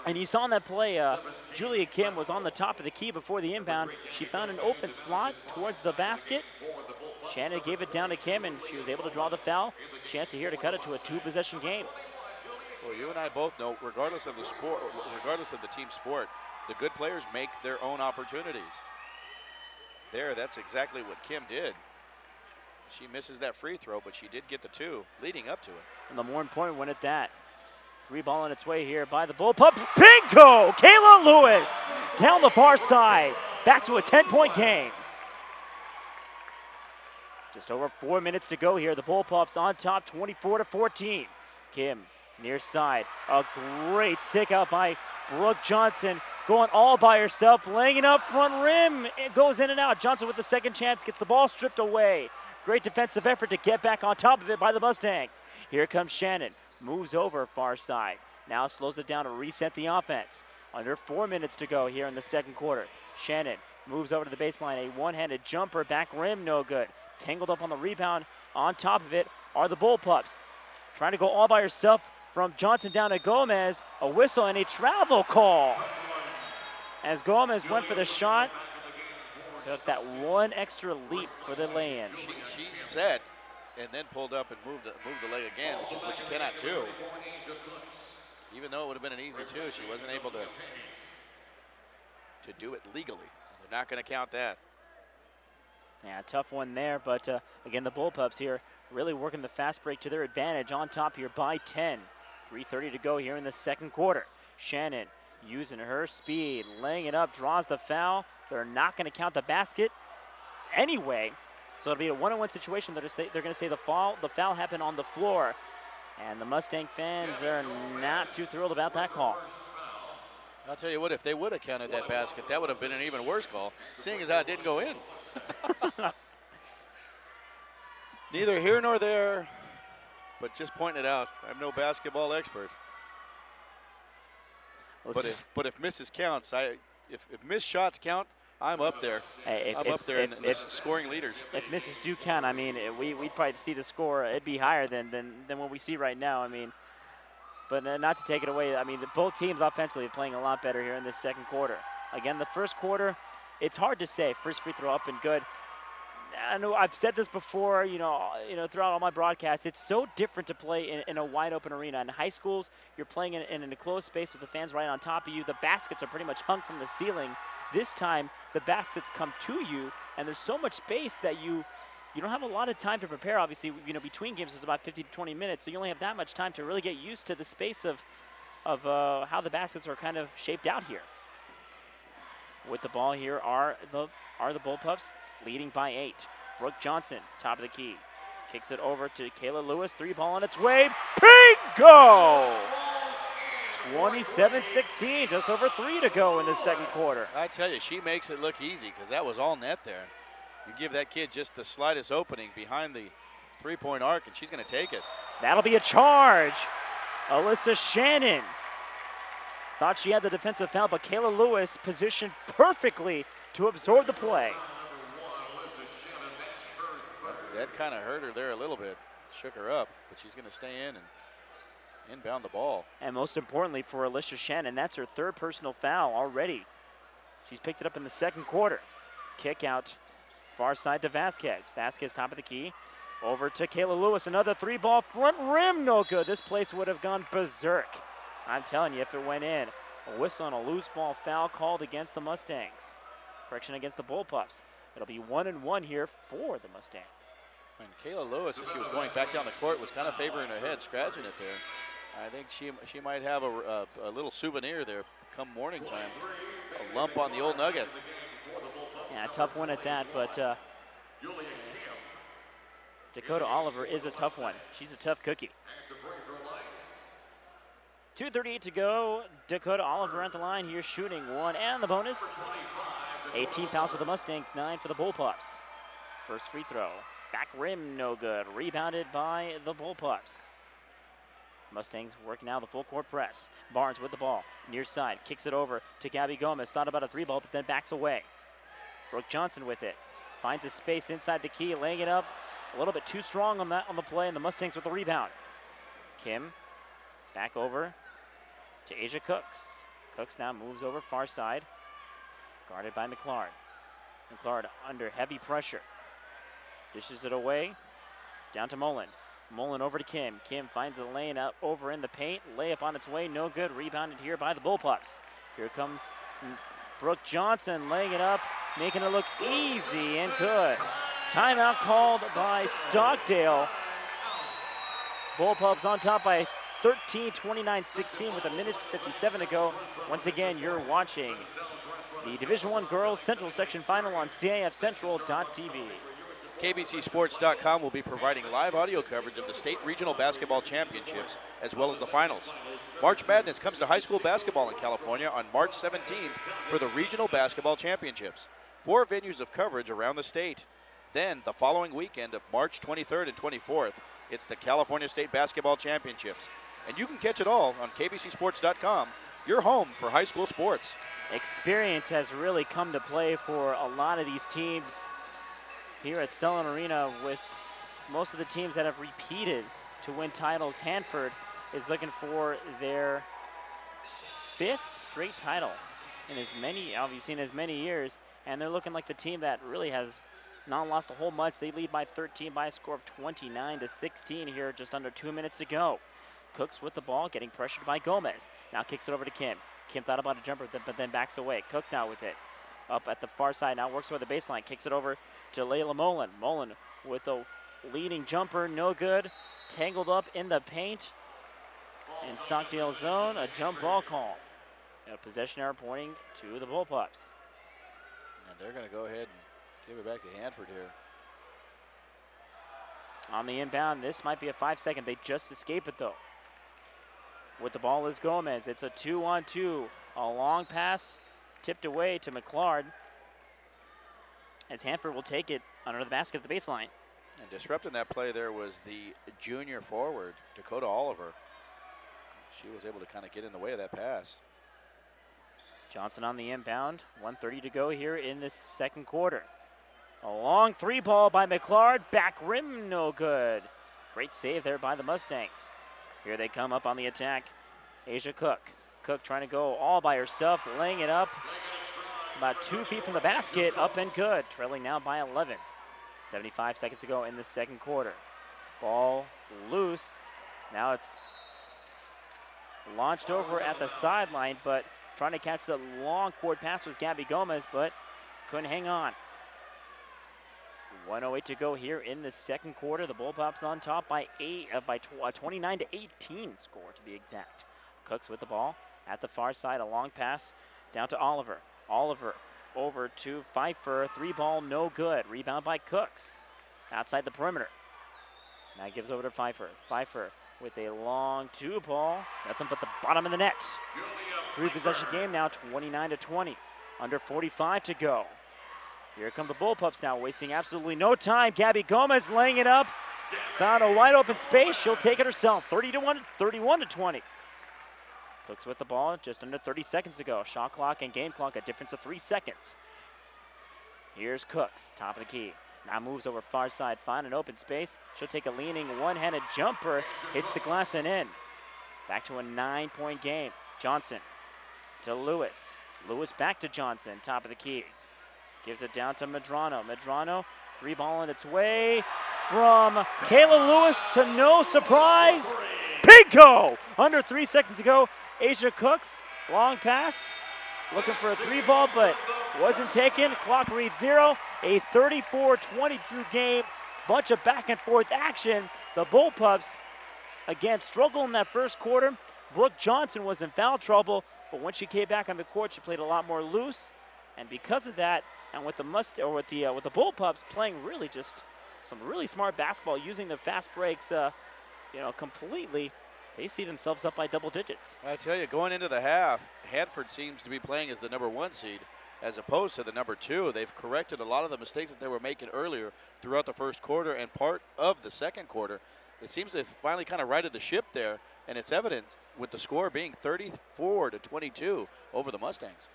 And you saw in that play, Julia Kim was on the top of the key before the inbound. She found an open slot towards the basket. Shannon gave it down to Kim, and she was able to draw the foul. Chance here to cut it to a 2-possession game. Well, you and I both know, regardless of the sport, regardless of the team sport, the good players make their own opportunities. There, that's exactly what Kim did. She misses that free throw, but she did get the 2 leading up to it. And the more important one at that. 3-ball on its way here by the Bullpups. Bingo! Kayla Lewis down the far side. Back to a 10-point game. Just over 4 minutes to go here. The Bullpups on top, 24-14. Kim near side. A great stick out by Brooke Johnson. Going all by herself, laying it up front rim. It goes in and out. Johnson with the second chance, gets the ball stripped away. Great defensive effort to get back on top of it by the Mustangs. Here comes Shannon. Moves over far side. Now slows it down to reset the offense. Under 4 minutes to go here in the second quarter. Shannon moves over to the baseline. A one-handed jumper, back rim, no good. Tangled up on the rebound. On top of it are the Bullpups. Trying to go all by herself from Johnson down to Gomez. A whistle and a travel call. As Gomez went for the shot, took that one extra leap for the lay-in. She set and then pulled up and moved the leg again, which is what you cannot do. Even though it would have been an easy 2, she wasn't able to do it legally. They're not going to count that. Yeah, tough one there, but again, the Bullpups here really working the fast break to their advantage, on top here by 10. 3:30 to go here in the second quarter. Shannon using her speed, laying it up, draws the foul. They're not going to count the basket anyway, so it'll be a one-on-one situation. They're going to say the foul happened on the floor, and the Mustang fans are not too thrilled about that call. I'll tell you what, if they would have counted that basket, that would have been an even worse call, seeing as how it didn't go in. Neither here nor there, but just pointing it out. I'm no basketball expert. But if misses counts, if missed shots count, I'm up there. Hey, I'm up there in the scoring leaders. If misses do count, I mean, we'd probably see the score. It'd be higher than what we see right now. I mean, but not to take it away. I mean, both teams offensively are playing a lot better here in this second quarter. Again, the first quarter, it's hard to say. First free throw up and good. I know I've said this before, you know, throughout all my broadcasts. It's so different to play in a wide open arena. In high schools, you're playing in an enclosed space with the fans right on top of you. The baskets are pretty much hung from the ceiling. This time, the baskets come to you, and there's so much space that you don't have a lot of time to prepare. Obviously, between games is about 50 to 20 minutes, so you only have that much time to really get used to the space of of how the baskets are kind of shaped out here. With the ball here are the Bullpups, leading by 8. Brooke Johnson, top of the key. Kicks it over to Kayla Lewis. 3-ball on its way. Bingo! 27-16, just over 3 to go in the second quarter. I tell you, she makes it look easy because that was all net there. You give that kid just the slightest opening behind the three-point arc, and she's going to take it. That'll be a charge. Alyssa Shannon thought she had the defensive foul, but Kayla Lewis positioned perfectly to absorb the play. That kind of hurt her there a little bit, shook her up, but she's going to stay in and inbound the ball. And most importantly for Alyssa Shannon, that's her 3rd personal foul already. She's picked it up in the second quarter. Kick out far side to Vasquez. Vasquez top of the key. Over to Kayla Lewis, another 3-ball front rim, no good. This place would have gone berserk. I'm telling you, if it went in, a whistle and a loose ball foul called against the Mustangs. Correction against the Bullpups. It'll be 1-1 here for the Mustangs. And Kayla Lewis, as she was going back down the court, was kind of favoring her head, scratching it there. I think she might have a little souvenir there come morning time. A lump on the old nugget. Yeah, a tough one at that, but Dakota Oliver is a tough one. She's a tough cookie. 2:38 to go. Dakota Oliver at the line here, shooting 1 and the bonus. 18 fouls for the Mustangs, 9 for the Bullpups. First free throw. Back rim, no good. Rebounded by the Bullpups. Mustangs working now the full court press. Barnes with the ball, near side, kicks it over to Gabby Gomez. Thought about a 3-ball, but then backs away. Brooke Johnson with it. Finds a space inside the key, laying it up. A little bit too strong on the play, and the Mustangs with the rebound. Kim, back over to Asia Cooks. Cooks now moves over far side, guarded by McLeod. McLeod under heavy pressure. Dishes it away, down to Mullen. Mullen over to Kim. Kim finds a lane out over in the paint. Layup on its way, no good. Rebounded here by the Bullpups. Here comes Brooke Johnson laying it up, making it look easy and good. Timeout called by Stockdale. Bullpups on top by 13, 29-16 with 1:57 to go. Once again, you're watching the Division I Girls Central Section Final on CIF Central.tv. KBCSports.com will be providing live audio coverage of the state regional basketball championships as well as the finals. March Madness comes to high school basketball in California on March 17th for the regional basketball championships. 4 venues of coverage around the state. Then the following weekend of March 23rd and 24th, it's the California State Basketball Championships. And you can catch it all on KBCSports.com, your home for high school sports. Experience has really come to play for a lot of these teams here at Selland Arena, with most of the teams that have repeated to win titles. Hanford is looking for their 5th straight title in as many years, and they're looking like the team that really has not lost a whole much. They lead by 13 by a score of 29-16 here, just under 2 minutes to go. Cooks with the ball, getting pressured by Gomez. Now kicks it over to Kim. Kim thought about a jumper, but then backs away. Cooks now with it. Up at the far side, now works over the baseline, kicks it over to Layla Mullen. Mullen with the leading jumper, no good. Tangled up in the paint in Stockdale zone, a jump ball call. A possession error pointing to the Bullpups. And they're going to go ahead and give it back to Hanford here. On the inbound, this might be a 5-second. They just escape it though. With the ball is Gomez. It's a 2-on-2. A long pass tipped away to McLeod, as Hanford will take it under the basket at the baseline. And disrupting that play there was the junior forward, Dakota Oliver. She was able to kind of get in the way of that pass. Johnson on the inbound. 1:30 to go here in the second quarter. A long 3-ball by McLeod. Back rim, no good. Great save there by the Mustangs. Here they come up on the attack. Asia Cook. Cook trying to go all by herself, laying it up about 2 feet from the basket, up and good. Trailing now by 11. 75 seconds to go in the second quarter. Ball loose. Now it's launched over at the sideline, but trying to catch the long court pass was Gabby Gomez, but couldn't hang on. 1:08 to go here in the second quarter. The Bullpups on top by 29-18 score to be exact. Cooks with the ball at the far side, a long pass down to Oliver. Oliver over to Pfeiffer, 3-ball, no good. Rebound by Cooks outside the perimeter. Now gives over to Pfeiffer. Pfeiffer with a long 2-ball, nothing but the bottom of the net. 3-possession game now, 29-20. Under 45 to go. Here come the Bullpups now, wasting absolutely no time. Gabby Gomez laying it up. Found a wide open space. She'll take it herself. 31-20. Cooks with the ball, just under 30 seconds to go. Shot clock and game clock, a difference of 3 seconds. Here's Cooks, top of the key. Now moves over far side, find an open space. She'll take a leaning one-handed jumper, hits the glass and in. Back to a 9-point game. Johnson to Lewis. Lewis back to Johnson, top of the key. Gives it down to Medrano. Medrano, 3-ball on its way from Kayla Lewis to no surprise. Pinko! Under 3 seconds to go. Asia Cooks, long pass. Looking for a 3-ball, but wasn't taken. Clock reads 0. A 34-22 game. Bunch of back and forth action. The Bullpups, again, struggled in that first quarter. Brooke Johnson was in foul trouble, but when she came back on the court, she played a lot more loose. And because of that, and with the Bullpups playing really just some really smart basketball, using the fast breaks, completely, they see themselves up by double digits. I tell you, going into the half, Hanford seems to be playing as the number 1 seed as opposed to the number 2. They've corrected a lot of the mistakes that they were making earlier throughout the first quarter and part of the second quarter. It seems they've finally kind of righted the ship there, and it's evident with the score being 34-22 over the Mustangs.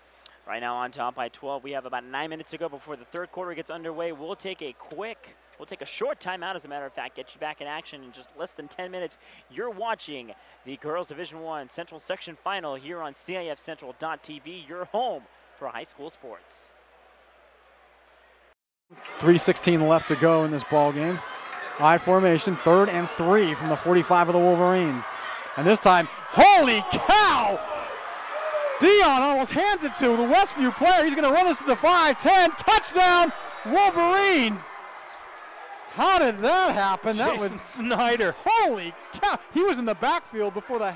Right now on top by 12. We have about 9 minutes to go before the third quarter gets underway. We'll take a short timeout, as a matter of fact, get you back in action in just less than 10 minutes. You're watching the Girls Division I Central Section Final here on CIFCentral.tv, your home for high school sports. 3:16 left to go in this ball game. I formation, 3rd and 3 from the 45 of the Wolverines. And this time, holy cow! Dion almost hands it to the Westview player. He's going to run this to the 5-10. Touchdown, Wolverines! How did that happen? That was Snyder. Holy cow! He was in the backfield before the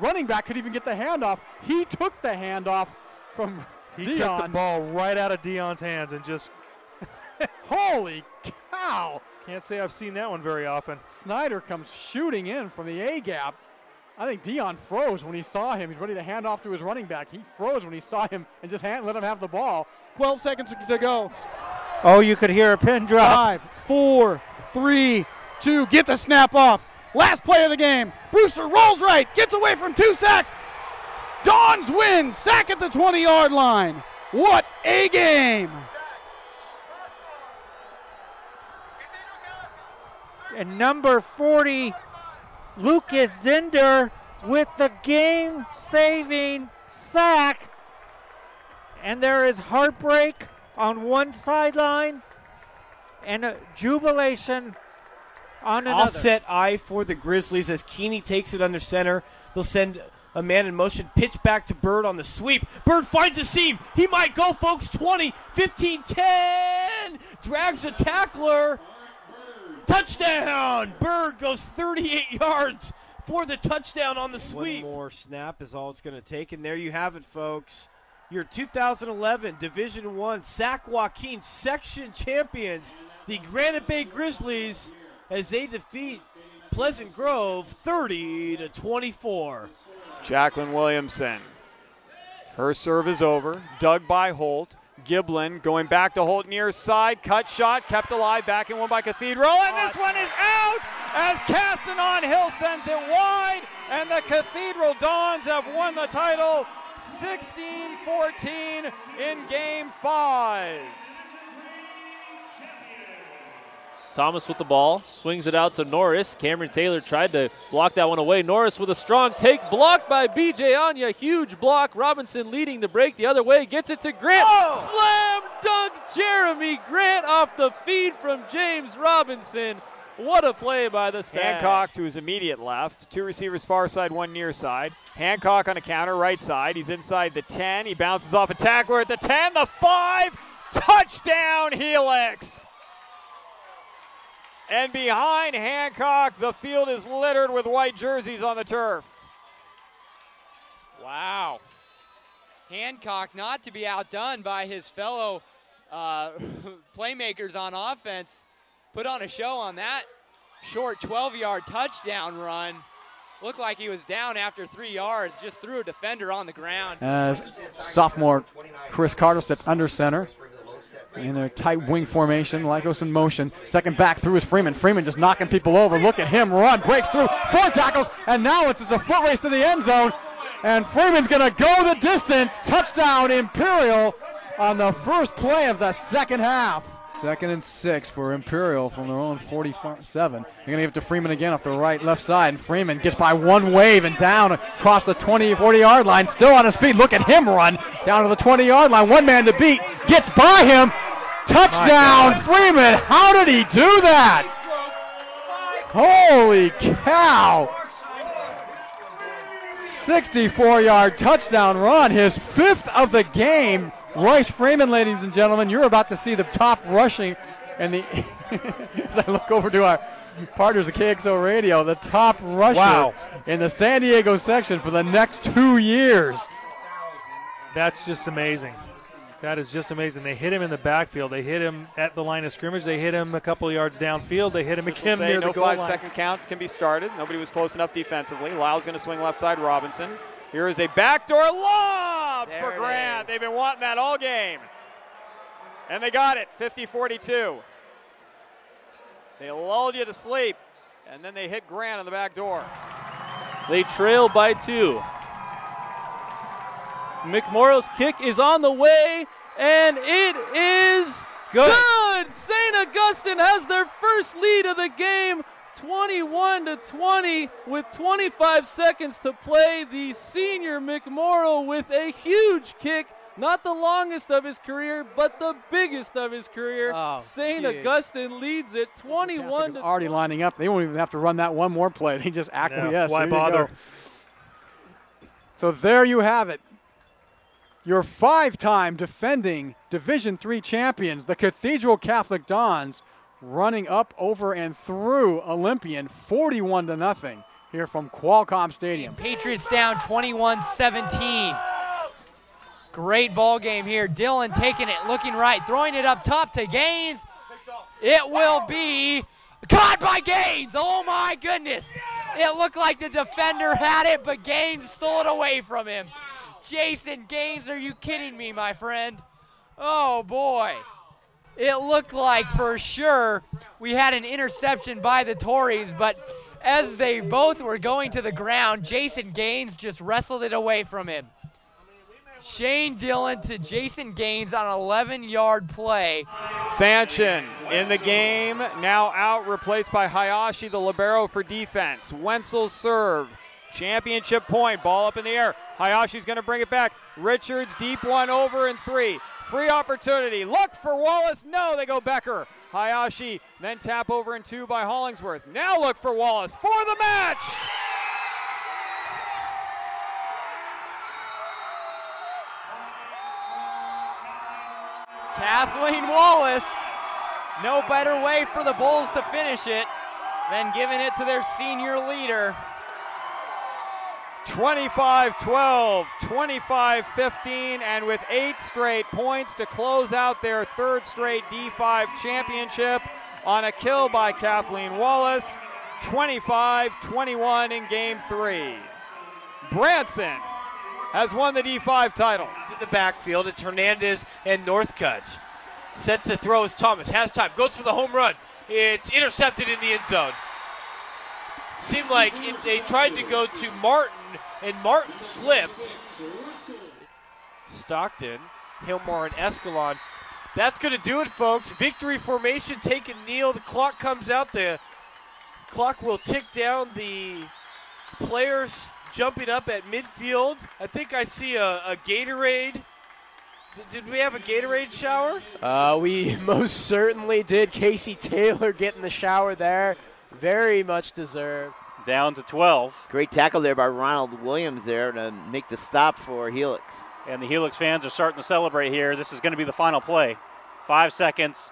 running back could even get the handoff. He took the handoff from He Dion. took the ball right out of Dion's hands and just, Holy cow! can't say I've seen that one very often. Snyder comes shooting in from the A-gap. I think Dion froze when he saw him. He's ready to hand off to his running back. He froze when he saw him and just let him have the ball. 12 seconds to go. Oh, you could hear a pin drop. 5, 4, 3, 2. Get the snap off. Last play of the game. Brewster rolls right. Gets away from 2 sacks. Dons win. Sack at the 20-yard line. What a game. And number 40, Lucas Zinder with the game-saving sack. And there is heartbreak on one sideline and a jubilation on another. Offset eye for the Grizzlies as Keeney takes it under center. They'll send a man in motion, pitch back to Bird on the sweep. Bird finds a seam. He might go, folks. 20, 15, 10. Drags a tackler. Touchdown! Bird goes 38 yards for the touchdown on the sweep. One more snap is all it's going to take. And there you have it, folks. Your 2011 Division I Sac Joaquin section champions, the Granite Bay Grizzlies, as they defeat Pleasant Grove 30-24. Jacqueline Williamson. Her serve is over. Dug by Holt. Giblin going back to Holt near side. Cut shot. Kept alive. Back in one by Cathedral. And this one is out as Castanon Hill sends it wide. And the Cathedral Dons have won the title 16-14 in Game 5. Thomas with the ball, swings it out to Norris. Cameron Taylor tried to block that one away. Norris with a strong take, blocked by B.J. Anya. Huge block. Robinson leading the break the other way. Gets it to Grant. Slam dunk Jeremy Grant off the feed from James Robinson. What a play by the Stag. Hancock to his immediate left. 2 receivers far side, 1 near side. Hancock on a counter, right side. He's inside the 10. He bounces off a tackler at the 10. The 5. Touchdown, Helix. And behind Hancock, the field is littered with white jerseys on the turf. Wow. Hancock not to be outdone by his fellow playmakers on offense. Put on a show on that short 12-yard touchdown run. Looked like he was down after 3 yards, just threw a defender on the ground. As sophomore Chris Carter steps under center in their tight wing formation. Lycos in motion. Second back through is Freeman. Freeman just knocking people over. Look at him run. Breaks through. 4 tackles. And now it's just a foot race to the end zone. And Freeman's going to go the distance. Touchdown Imperial on the first play of the second half. 2nd and 6 for Imperial from their own 47. They're going to give it to Freeman again off the left side. And Freeman gets by one wave and down across the 40-yard line. Still on his feet. Look at him run down to the 20-yard line. One man to beat. Gets by him. Touchdown Freeman. How did he do that? Holy cow. 64-yard touchdown run. His 5th of the game. Royce Freeman, ladies and gentlemen, you're about to see the top rushing, and as I look over to our partners at KXO Radio, the top rusher in the San Diego section for the next 2 years. That's just amazing. That is just amazing. They hit him in the backfield. They hit him at the line of scrimmage. They hit him a couple yards downfield. They hit him again near the goal line. No 5-second count can be started. Nobody was close enough defensively. Lyle's going to swing left side. Robinson. Here is a backdoor lob for Grant. They've been wanting that all game. And they got it, 50-42. They lulled you to sleep, and then they hit Grant on the back door. They trail by 2. McMorrow's kick is on the way, and it is good. St. Augustine has their first lead of the game, 21-20 with 25 seconds to play. The senior McMorrow with a huge kick, not the longest of his career, but the biggest of his career. St. Augustine leads it 21-20. Already lining up. They won't even have to run that one more play. They just acquiesce. Why bother? So there you have it. Your 5-time defending Division III champions, the Cathedral Catholic Dons, running up, over, and through Olympian 41-0 here from Qualcomm Stadium. Patriots down 21-17. Great ball game here. Dillon taking it, looking right, throwing it up top to Gaines. It will be caught by Gaines. Oh, my goodness. It looked like the defender had it, but Gaines stole it away from him. Jason Gaines, are you kidding me, my friend? Oh, boy. It looked like for sure we had an interception by the Tories, but as they both were going to the ground, Jason Gaines just wrestled it away from him. Shane Dillon to Jason Gaines on an 11-yard play. Fanchen in the game, now out, replaced by Hayashi, the libero for defense. Wenzel serve. Championship point, ball up in the air. Hayashi's going to bring it back. Richards, deep one, over and 3. Free opportunity. Look for Wallace. No, they go Becker. Hayashi, then tap over and 2 by Hollingsworth. Now look for Wallace for the match. Kathleen Wallace. No better way for the Bulls to finish it than giving it to their senior leader. 25-12, 25-15, and with 8 straight points to close out their 3rd straight D5 championship on a kill by Kathleen Wallace, 25-21 in Game 3. Branson has won the D5 title. To the backfield, it's Hernandez and Northcutt. Set to throw is Thomas, has time, goes for the home run. It's intercepted in the end zone. Seemed like they tried to go to Martin, and Martin slipped. Stockton, Hilmar, and Escalon. That's going to do it, folks. Victory formation, take a kneel. The clock comes out. The clock will tick down. The players jumping up at midfield. I think I see a Gatorade. Did we have a Gatorade shower? We most certainly did. Casey Taylor getting the shower there. Very much deserved. Down to 12. Great tackle there by Ronald Williams there to make the stop for Helix. And the Helix fans are starting to celebrate here. This is going to be the final play. 5 seconds.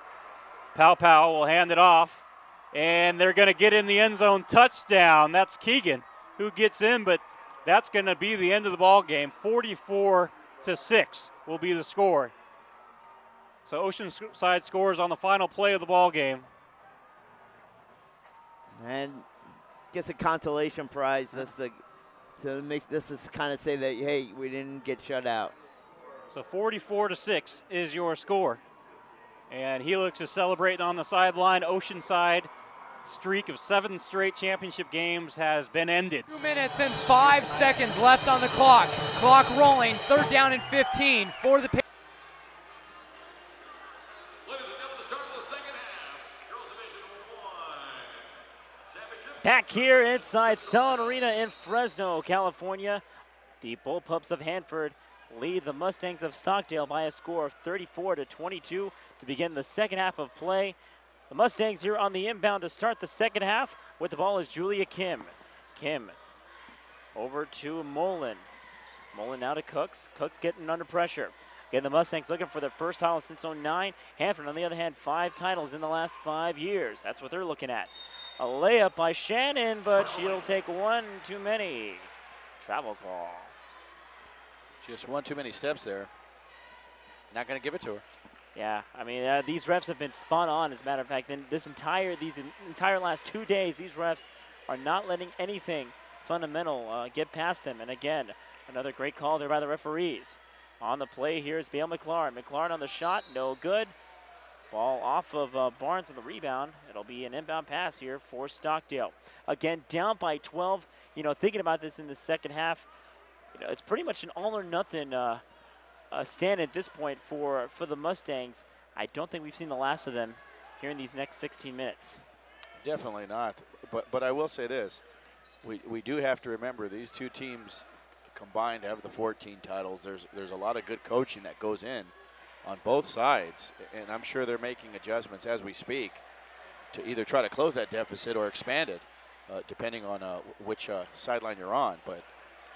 Pow will hand it off. And they're going to get in the end zone. Touchdown. That's Keegan who gets in, but that's going to be the end of the ball game. 44-6 will be the score. So Oceanside scores on the final play of the ball game. And gets a consolation prize just to make this is kind of say that, hey, we didn't get shut out. So 44-6 is your score. And Helix is celebrating on the sideline. Oceanside streak of 7 straight championship games has been ended. 2 minutes and 5 seconds left on the clock. Clock rolling, 3rd down and 15 for the Back here inside Selland Arena in Fresno, California, the Bullpups of Hanford lead the Mustangs of Stockdale by a score of 34-22 to begin the second half of play. The Mustangs here on the inbound to start the second half. With the ball is Julia Kim. Kim over to Mullen. Mullen now to Cooks. Cooks getting under pressure. Again, the Mustangs looking for their first title since 09. Hanford, on the other hand, 5 titles in the last 5 years. That's what they're looking at. A layup by Shannon, but she'll take one too many. Travel call. Just one too many steps there. Not going to give it to her. Yeah, I mean, these refs have been spot on, as a matter of fact. And these entire last 2 days, these refs are not letting anything fundamental get past them. And again, another great call there by the referees. On the play here is Bale McLaurin. McLaurin on the shot, no good. Ball off of Barnes on the rebound. It'll be an inbound pass here for Stockdale. Again, down by 12. You know, thinking about this in the second half, you know, it's pretty much an all or nothing stand at this point for the Mustangs. I don't think we've seen the last of them here in these next 16 minutes. Definitely not. But I will say this. We do have to remember these two teams combined have the 14 titles. There's a lot of good coaching that goes in on both sides, and I'm sure they're making adjustments as we speak to either try to close that deficit or expand it, depending on which sideline you're on. But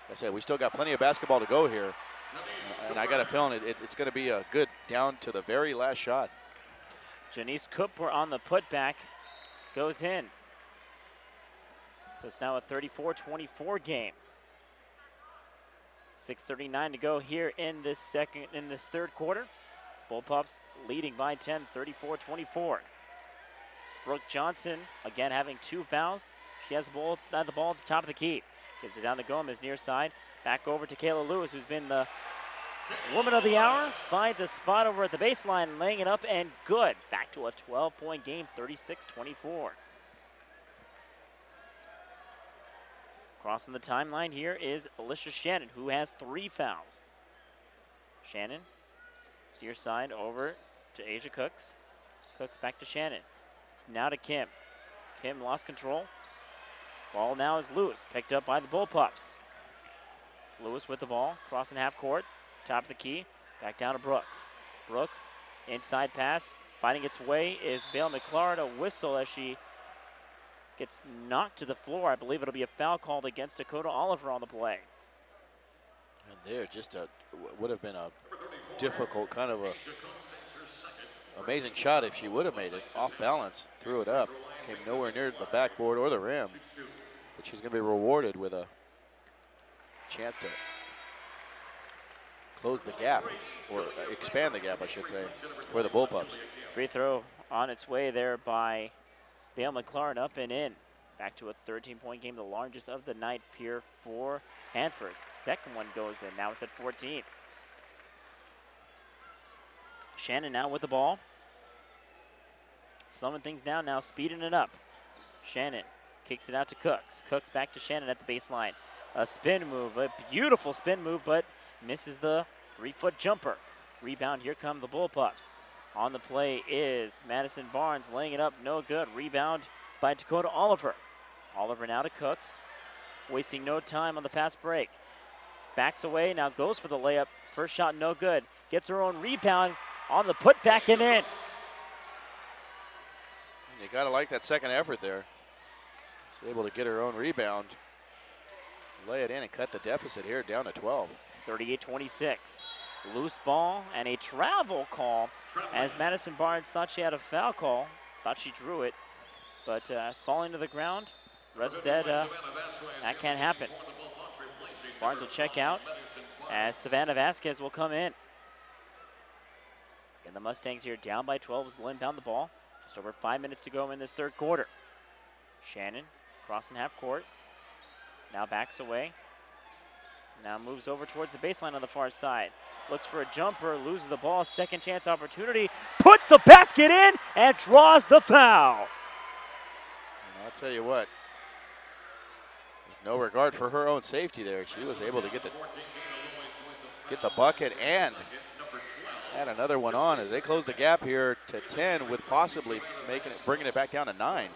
like I said, we still got plenty of basketball to go here, and I got a feeling it's going to be a good down to the very last shot. Janice Cooper on the putback goes in. So it's now a 34-24 game. 6:39 to go here in this third quarter. Bullpups leading by 10, 34-24. Brooke Johnson again having 2 fouls. She has the ball at the top of the key. Gives it down to Gomez near side. Back over to Kayla Lewis, who's been the woman of the hour. Finds a spot over at the baseline, laying it up, and good. Back to a 12-point game, 36-24. Crossing the timeline here is Alicia Shannon, who has 3 fouls. Shannon, near side over to Asia Cooks. Cooks back to Shannon. Now to Kim. Kim lost control. Ball now is Lewis, picked up by the Bullpups. Lewis with the ball, crossing half court, top of the key, back down to Brooks. Brooks, inside pass, finding its way is Bale McLaurin. A whistle as she gets knocked to the floor. I believe it'll be a foul called against Dakota Oliver on the play. And there just would have been a difficult kind of a amazing shot if she would have made it. Off balance, threw it up. Came nowhere near the backboard or the rim. But she's going to be rewarded with a chance to close the gap, or expand the gap, I should say, for the Bullpups. Free throw on its way there by Bale McLaurin, up and in. Back to a 13-point game, the largest of the night here for Hanford. Second one goes in. Now it's at 14. Shannon now with the ball. Slowing things down now, speeding it up. Shannon kicks it out to Cooks. Cooks back to Shannon at the baseline. A spin move, a beautiful spin move, but misses the 3-foot jumper. Rebound, here come the Bullpups. On the play is Madison Barnes, laying it up, no good. Rebound by Dakota Oliver. Oliver now to Cooks, wasting no time on the fast break. Backs away, now goes for the layup. First shot, no good. Gets her own rebound on the putback and in. You got to like that second effort there. She's able to get her own rebound, lay it in, and cut the deficit here down to 12. 38-26. Loose ball and a travel call as Madison Barnes thought she had a foul call. Thought she drew it, but falling to the ground. Ref said that can't happen. Barnes will check out as Savannah Vasquez will come in. And the Mustangs here down by 12 as they'll inbound the ball. Just over 5 minutes to go in this third quarter. Shannon crossing half court. Now backs away. Now moves over towards the baseline on the far side. Looks for a jumper, loses the ball, second chance opportunity. Puts the basket in and draws the foul. And I'll tell you what, no regard for her own safety there. She was able to get the bucket and add another one on as they close the gap here to 10 with possibly bringing it back down to 9.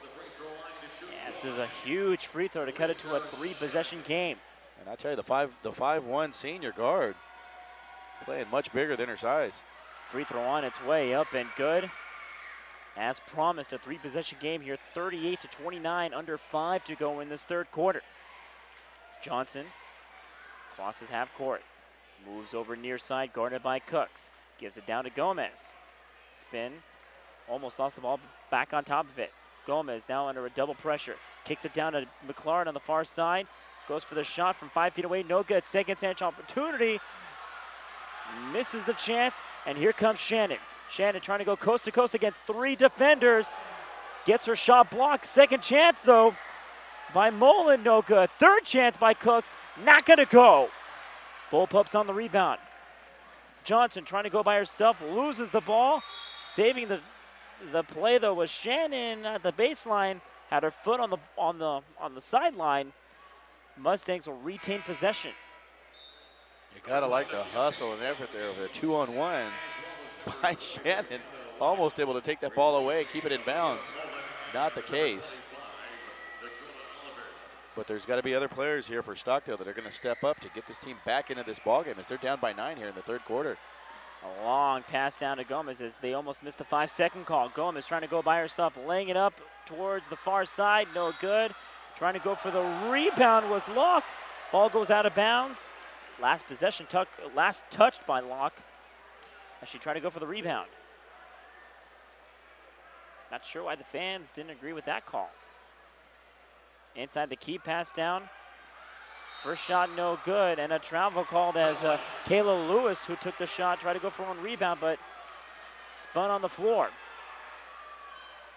Yeah, this is a huge free throw to cut it to a 3-possession game. And I tell you, the 5'1" senior guard playing much bigger than her size. Free throw on its way, up and good. As promised, a 3-possession game here, 38-29, under 5 to go in this third quarter. Johnson crosses half court, moves over near side, guarded by Cooks. Gives it down to Gomez. Spin, almost lost the ball, back on top of it. Gomez now under a double pressure. Kicks it down to McLaren on the far side. Goes for the shot from 5 feet away, no good. Second chance opportunity. Misses the chance, and here comes Shannon. Shannon trying to go coast to coast against 3 defenders. Gets her shot blocked. Second chance, though, by Mullen, no good. Third chance by Cooks, not going to go. Bullpups on the rebound. Johnson trying to go by herself, loses the ball. Saving the play, though, was Shannon at the baseline. Had her foot on the sideline. Mustangs will retain possession. You gotta like the hustle and effort there of the 2-on-1 by Shannon. Almost able to take that ball away, keep it in bounds. Not the case. But there's got to be other players here for Stockdale that are going to step up to get this team back into this ballgame as they're down by 9 here in the third quarter. A long pass down to Gomez as they almost missed the 5-second call. Gomez trying to go by herself, laying it up towards the far side, no good. Trying to go for the rebound was Locke. Ball goes out of bounds. Last possession, last touched by Locke as she tried to go for the rebound. Not sure why the fans didn't agree with that call. Inside the key, pass down. First shot no good, and a travel called as Kayla Lewis, who took the shot, tried to go for one rebound, but spun on the floor.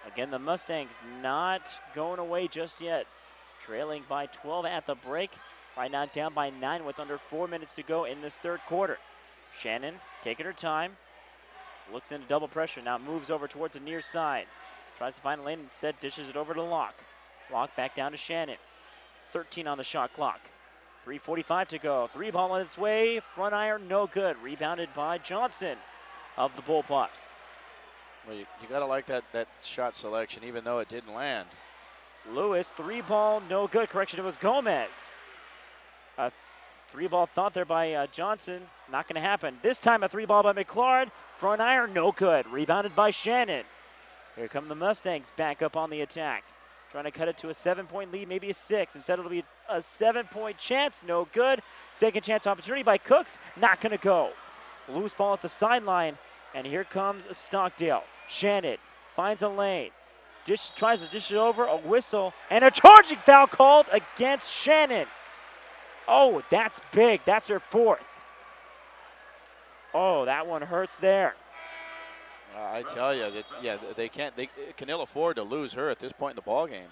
Again, the Mustangs not going away just yet. Trailing by 12 at the break. Right now down by 9 with under 4 minutes to go in this third quarter. Shannon taking her time. Looks into double pressure, now moves over towards the near side. Tries to find a lane, instead dishes it over to Locke. Locke back down to Shannon. 13 on the shot clock. 3:45 to go. 3 ball on its way. Front iron, no good. Rebounded by Johnson of the Bullpups. Well, you got to like that shot selection, even though it didn't land. Lewis, 3 ball, no good. Correction, it was Gomez. A 3 ball thought there by Johnson. Not going to happen. This time a 3 ball by McLaren. Front iron, no good. Rebounded by Shannon. Here come the Mustangs back up on the attack. Trying to cut it to a 7-point lead, maybe a 6. Instead, it'll be a 7-point chance, no good. Second chance opportunity by Cooks, not going to go. Loose ball at the sideline, and here comes Stockdale. Shannon finds a lane. Tries to dish it over, a whistle, and a charging foul called against Shannon. Oh, that's big. That's her 4th. Oh, that one hurts there. I tell you, they can ill afford to lose her at this point in the ball game.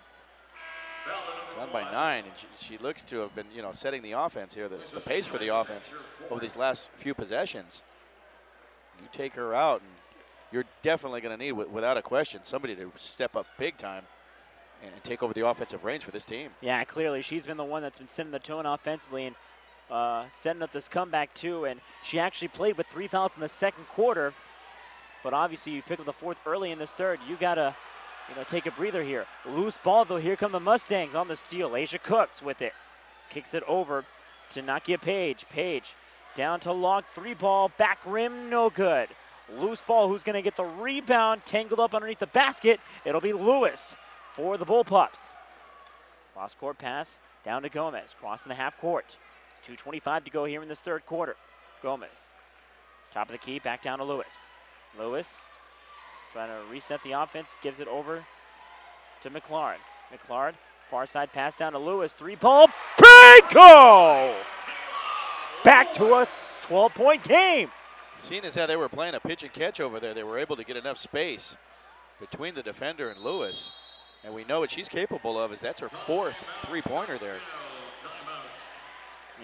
Down by 9, and she looks to have been, setting the offense here, the pace for the offense over these last few possessions. You take her out, and you're definitely going to need, without a question, somebody to step up big time and take over the offensive range for this team. Yeah, clearly she's been the one that's been setting the tone offensively and setting up this comeback too. And she actually played with 3 fouls in the second quarter. But obviously you pick up the 4th early in this third. You got to, take a breather here. Loose ball, though. Here come the Mustangs on the steal. Asia Cooks with it. Kicks it over to Nakia Page. Page down to Locke. 3 ball. Back rim, no good. Loose ball. Who's going to get the rebound? Tangled up underneath the basket. It'll be Lewis for the Bullpups. Cross-court pass down to Gomez. Crossing the half court. 2:25 to go here in this third quarter. Gomez. Top of the key. Back down to Lewis. Lewis trying to reset the offense, gives it over to McLaren. McLaren Far side pass down to Lewis. 3-ball. Bingo! Back to a 12-point game. Seeing as how they were playing a pitch and catch over there, they were able to get enough space between the defender and Lewis. And we know what she's capable of, is that's her 4th three-pointer there.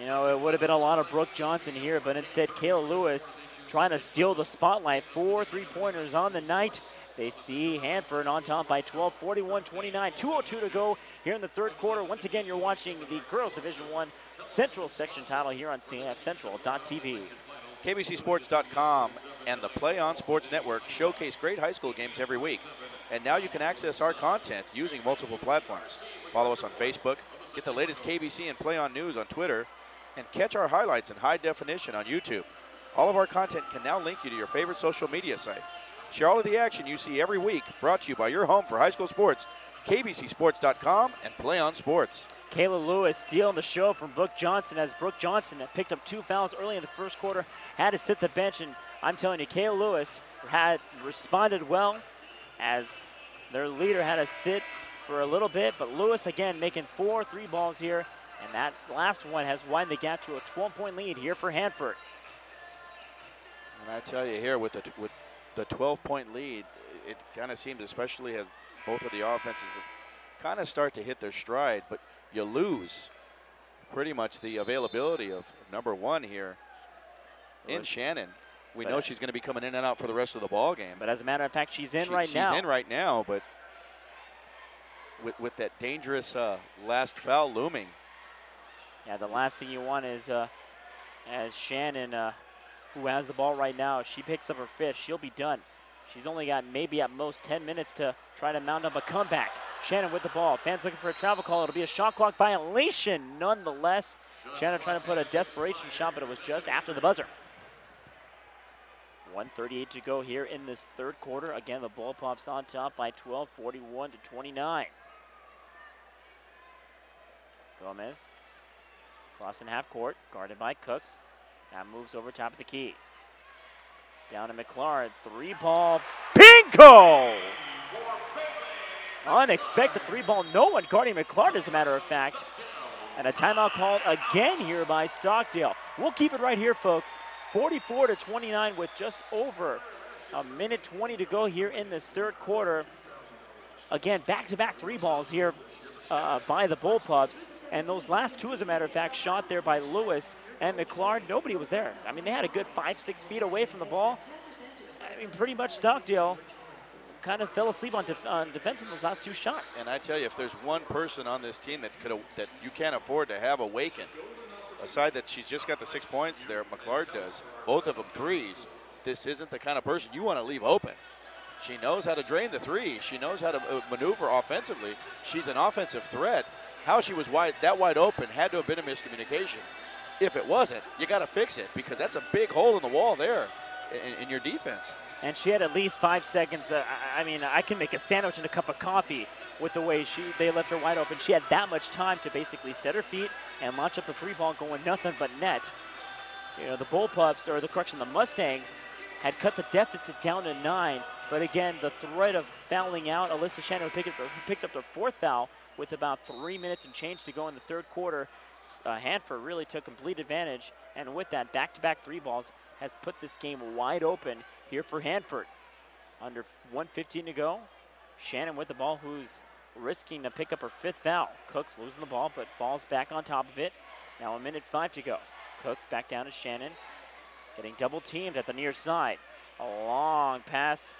You know, it would have been a lot of Brooke Johnson here, but instead Kayla Lewis trying to steal the spotlight. 4 3-pointers on the night. They see Hanford on top by 12, 41-29. 2:02 to go here in the third quarter. Once again, you're watching the Girls Division I Central Section title here on CIF Central.tv. KBCSports.com and the Play On Sports Network showcase great high school games every week. And now you can access our content using multiple platforms. Follow us on Facebook, get the latest KBC and Play On news on Twitter, and catch our highlights in high definition on YouTube. All of our content can now link you to your favorite social media site. Share all of the action you see every week, brought to you by your home for high school sports, KBCSports.com and Play On Sports. Kayla Lewis stealing the show from Brooke Johnson, as Brooke Johnson had picked up 2 fouls early in the first quarter, had to sit the bench, and I'm telling you, Kayla Lewis had responded well as their leader had to sit for a little bit, but Lewis again making 4 3-balls here, and that last one has widened the gap to a 12-point lead here for Hanford. And I tell you here, with the 12-point lead, it kind of seems, especially as both of the offenses have kind of start to hit their stride, but you lose pretty much the availability of number 1 here in Shannon. We know she's going to be coming in and out for the rest of the ball game. But as a matter of fact, she's in right now. She's in right now, but with that dangerous last foul looming. Yeah, the last thing you want is as Shannon, who has the ball right now, she picks up her 5th, she'll be done. She's only got maybe at most 10 minutes to try to mount up a comeback. Shannon with the ball. Fans looking for a travel call. It'll be a shot clock violation nonetheless. Shannon trying to put a desperation shot, but it was just after the buzzer. 1:38 to go here in this third quarter. Again, the ball pops on top by 12, 41-29. Gomez crossing half court, guarded by Cooks. Now moves over top of the key. Down to McLaren, 3-ball, bingo! Unexpected 3-ball, no one guarding McLaren as a matter of fact. And a timeout called again here by Stockdale. We'll keep it right here, folks. 44-29 with just over a minute 20 to go here in this third quarter. Again, back-to-back 3-balls here by the Bullpups. And those last 2, as a matter of fact, shot there by Lewis and McLaren. Nobody was there. I mean, they had a good 5-6 feet away from the ball. I mean, pretty much Stockdale kind of fell asleep on defense in those last 2 shots. And I tell you, if there's one person on this team that you can't afford to have awaken, aside that she's just got the 6 points there, McLaren does, both of them 3s, this isn't the kind of person you want to leave open. She knows how to drain the 3. She knows how to maneuver offensively. She's an offensive threat. How she was that wide open had to have been a miscommunication. If it wasn't, you got to fix it, because that's a big hole in the wall there in your defense. And she had at least 5 seconds. I mean, I can make a sandwich and a cup of coffee with the way they left her wide open. She had that much time to basically set her feet and launch up the 3-ball going nothing but net. You know, the Bullpups, or the Mustangs, had cut the deficit down to 9. But again, the threat of fouling out, Alyssa Shannon who picked up their 4th foul with about 3 minutes and change to go in the third quarter. Hanford really took complete advantage, and with that, back-to-back 3-balls has put this game wide open here for Hanford. Under 1:15 to go, Shannon with the ball, who's risking to pick up her 5th foul. Cooks losing the ball, but falls back on top of it. Now 1:05 to go. Cooks back down to Shannon, getting double-teamed at the near side. A long pass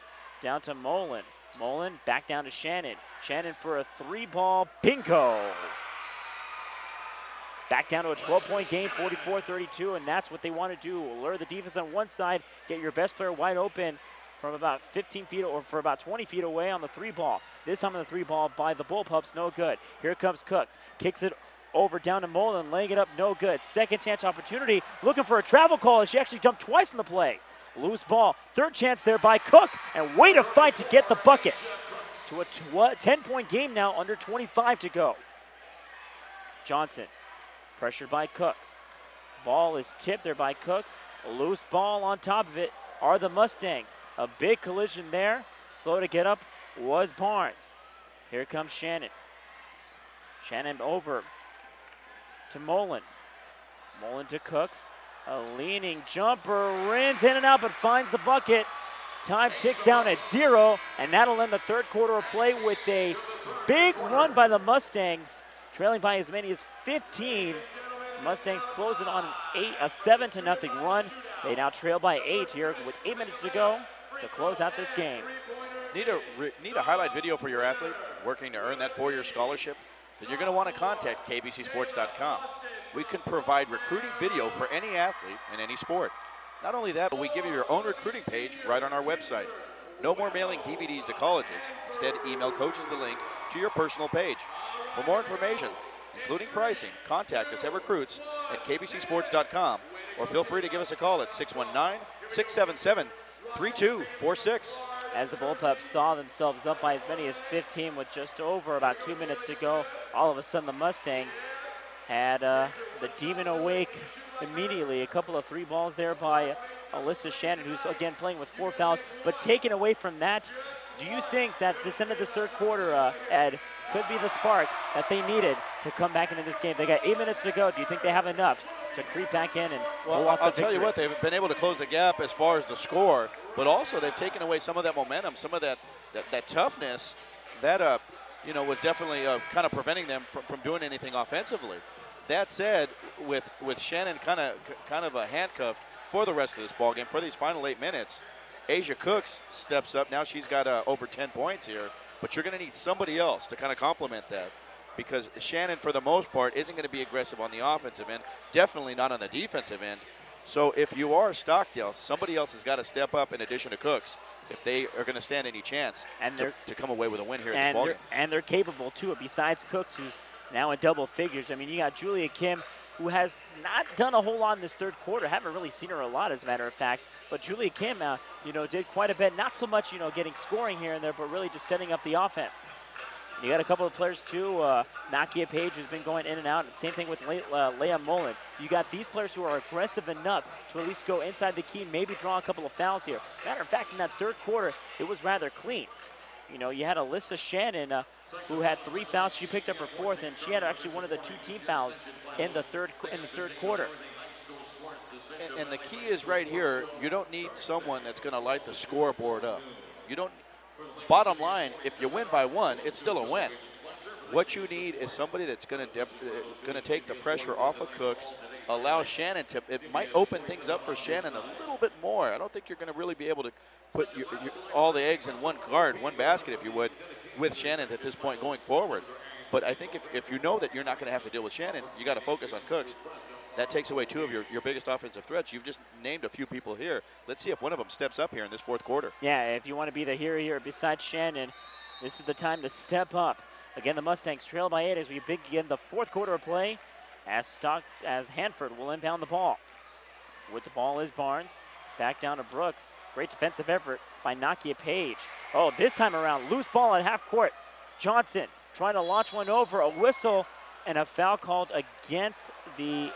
down to Mullen. Mullen back down to Shannon. Shannon for a 3-ball, bingo! Back down to a 12-point game, 44-32, and that's what they want to do. Lure the defense on one side, get your best player wide open from about 15 feet or for about 20 feet away on the 3-ball. This time on the 3-ball by the Bullpups, no good. Here comes Cooks, kicks it over down to Mullen, laying it up, no good. Second chance opportunity, looking for a travel call as she actually jumped twice in the play. Loose ball, third chance there by Cook, and way to fight to get the bucket. To a 10-point game now, under 25 to go. Johnson, pressured by Cooks. Ball is tipped there by Cooks. A loose ball on top of it are the Mustangs. A big collision there. Slow to get up was Barnes. Here comes Shannon. Shannon over to Mullen. Mullen to Cooks. A leaning jumper, rins in and out, but finds the bucket. Time ticks down at 0, and that'll end the third quarter of play with a big run by the Mustangs, trailing by as many as 15. Mustangs closing on a 7-0 run. They now trail by 8 here with 8 minutes to go to close out this game. Need a highlight video for your athlete working to earn that 4-year scholarship? Then you're going to want to contact kbcsports.com. We can provide recruiting video for any athlete in any sport. Not only that, but we give you your own recruiting page right on our website. No more mailing DVDs to colleges. Instead, email coaches the link to your personal page. For more information, including pricing, contact us at recruits at kbcsports.com or feel free to give us a call at 619-677-3246. As the Bullpups saw themselves up by as many as 15 with just over about 2 minutes to go, all of a sudden the Mustangs had the demon awake immediately. A couple of 3 balls there by Alyssa Shannon, who's again playing with 4 fouls. But taken away from that, do you think that this end of this third quarter, Ed, could be the spark that they needed to come back into this game? They got 8 minutes to go. Do you think they have enough to creep back in and pull off the I'll tell you victory? what, they've been able to close the gap as far as the score, but also they've taken away some of that momentum, some of that toughness that was definitely kind of preventing them from doing anything offensively. That said, with Shannon kind of a handcuffed for the rest of this ball game for these final 8 minutes, Asia Cooks steps up. Now she's got over 10 points here, but you're going to need somebody else to kind of complement that, because Shannon, for the most part, isn't going to be aggressive on the offensive end, definitely not on the defensive end. So if you are Stockdale, somebody else has got to step up in addition to Cooks if they are going to stand any chance to come away with a win here in this ballgame. And they're capable, too, besides Cooks, who's now in double figures. I mean, you got Julia Kim, who has not done a whole lot in this third quarter. Haven't really seen her a lot, as a matter of fact. But Julia Kim, did quite a bit. Not so much, getting scoring here and there, but really just setting up the offense. You got a couple of players, too. Nakia Page has been going in and out. Same thing with Leah Mullen. You got these players who are aggressive enough to at least go inside the key, maybe draw a couple of fouls here. Matter of fact, in that third quarter, it was rather clean. You had Alyssa Shannon, who had 3 fouls. She picked up her 4th, and she had actually one of the 2 team fouls in the third quarter. And the key is right here, you don't need someone that's going to light the scoreboard up. You don't. Bottom line, if you win by 1, it's still a win. What you need is somebody that's going to take the pressure off of Cooks, allow Shannon to. It might open things up for Shannon a little bit more. I don't think you're going to really be able to put all the eggs in one basket, if you would, with Shannon at this point going forward. But I think if you know that you're not going to have to deal with Shannon, you got to focus on Cooks. That takes away 2 of your biggest offensive threats. You've just named a few people here. Let's see if one of them steps up here in this fourth quarter. Yeah, if you want to be the hero here besides Shannon, this is the time to step up. Again, the Mustangs trail by 8 as we begin the fourth quarter of play as Hanford will inbound the ball. With the ball is Barnes. Back down to Brooks. Great defensive effort by Nakia Page. Oh, this time around, loose ball at half court. Johnson trying to launch one over, a whistle, and a foul called against the